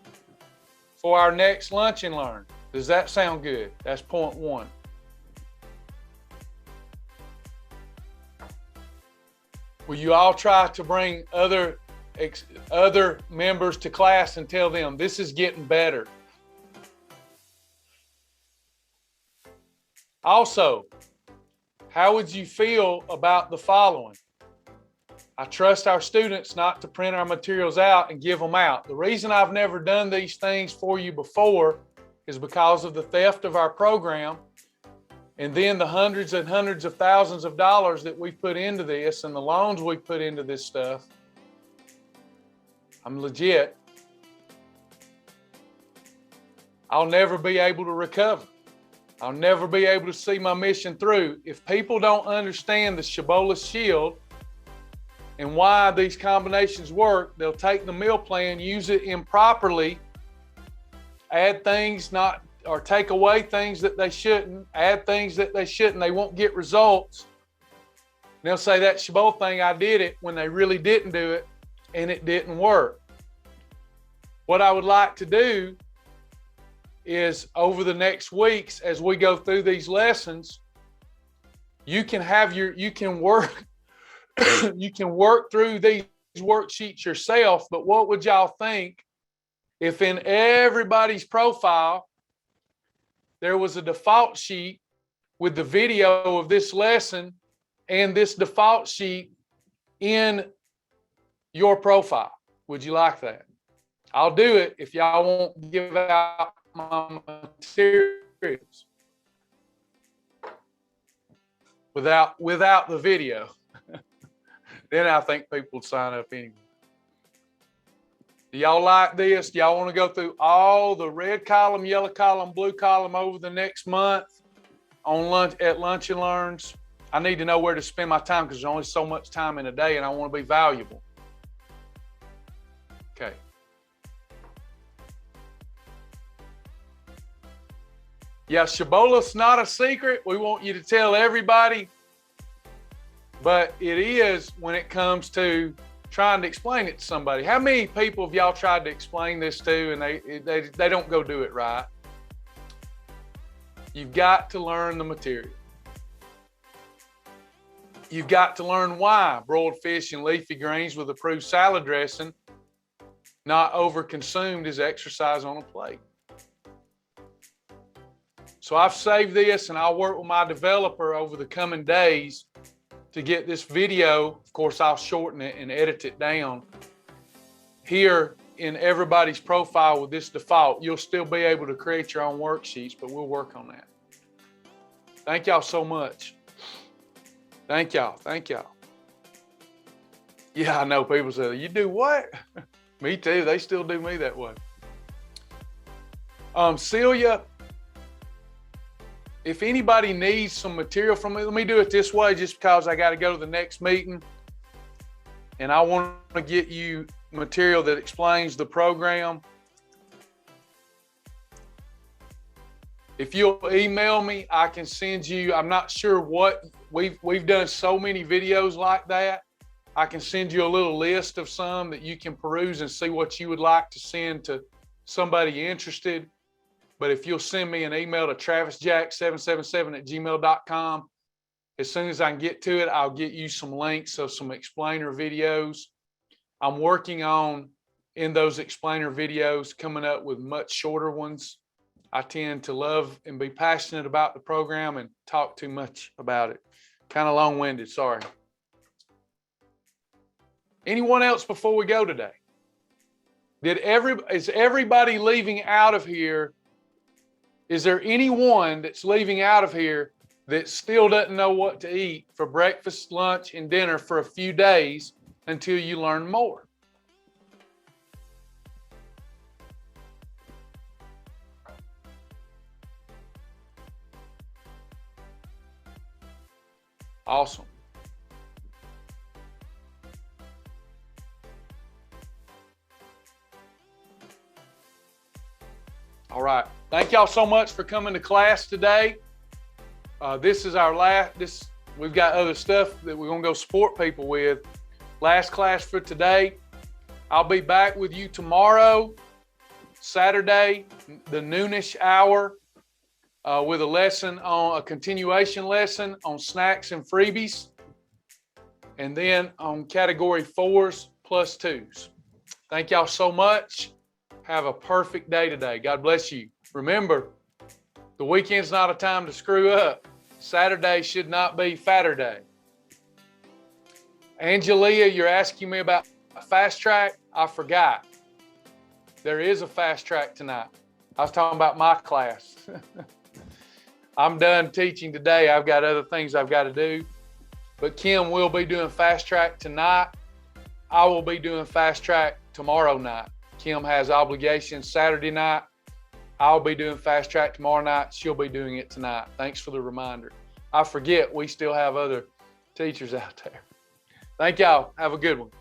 S1: for our next Lunch and Learn. Does that sound good? That's point 1. Will you all try to bring other members to class and tell them this is getting better? Also, how would you feel about the following? I trust our students not to print our materials out and give them out. The reason I've never done these things for you before is because of the theft of our program, and then the hundreds and hundreds of thousands of dollars that we've put into this and the loans we've put into this stuff. I'm legit. I'll never be able to recover. I'll never be able to see my mission through. If people don't understand the Shibboleth shield and why these combinations work, they'll take the meal plan, use it improperly, add things or take away things that they shouldn't, add things that they shouldn't. They won't get results. And they'll say that Shibboleth thing, I did it, when they really didn't do it and it didn't work. What I would like to do is over the next weeks, as we go through these lessons, you can work you can work through these worksheets yourself. But what would y'all think if in everybody's profile there was a default sheet with the video of this lesson and this default sheet in your profile? Would you like that? I'll do it if y'all won't give out my materials without the video. Then I think people would sign up anyway. Do y'all like this? Do y'all want to go through all the red column, yellow column, blue column over the next month on Lunch and Learns? I need to know where to spend my time because there's only so much time in a day and I want to be valuable. Okay. Yeah, Shibboleth's not a secret. We want you to tell everybody, but it is when it comes to trying to explain it to somebody. How many people have y'all tried to explain this to and they don't go do it right? You've got to learn the material. You've got to learn why broiled fish and leafy greens with approved salad dressing not overconsumed is exercise on a plate. So I've saved this and I'll work with my developer over the coming days to get this video. Of course, I'll shorten it and edit it down here in everybody's profile with this default. You'll still be able to create your own worksheets, but we'll work on that. Thank y'all so much. Thank y'all. Thank y'all. Yeah, I know people say, you do what? Me too. They still do me that way. Celia, if anybody needs some material from me, let me do it this way just because I got to go to the next meeting and I want to get you material that explains the program. If you'll email me, I can send you, I'm not sure what, we've done so many videos like that. I can send you a little list of some that you can peruse and see what you would like to send to somebody interested. But if you'll send me an email to travisjack777@gmail.com, as soon as I can get to it, I'll get you some links of some explainer videos. I'm working on, in those explainer videos, coming up with much shorter ones. I tend to love and be passionate about the program and talk too much about it. Kind of long-winded, sorry. Anyone else before we go today? Is everybody leaving out of here? Is there anyone that's leaving out of here that still doesn't know what to eat for breakfast, lunch, and dinner for a few days until you learn more? Awesome. All right. Thank y'all so much for coming to class today. This is our last, we've got other stuff that we're gonna go support people with. Last class for today. I'll be back with you tomorrow, Saturday, the noonish hour, with a continuation lesson on snacks and freebies, and then on category 4s plus 2s. Thank y'all so much. Have a perfect day today. God bless you. Remember, the weekend's not a time to screw up. Saturday should not be fatter day. Angelia, you're asking me about a fast track. I forgot. There is a fast track tonight. I was talking about my class. I'm done teaching today. I've got other things I've got to do. But Kim will be doing fast track tonight. I will be doing fast track tomorrow night. Kim has obligations Saturday night. I'll be doing fast track tomorrow night. She'll be doing it tonight. Thanks for the reminder. I forget we still have other teachers out there. Thank y'all. Have a good one.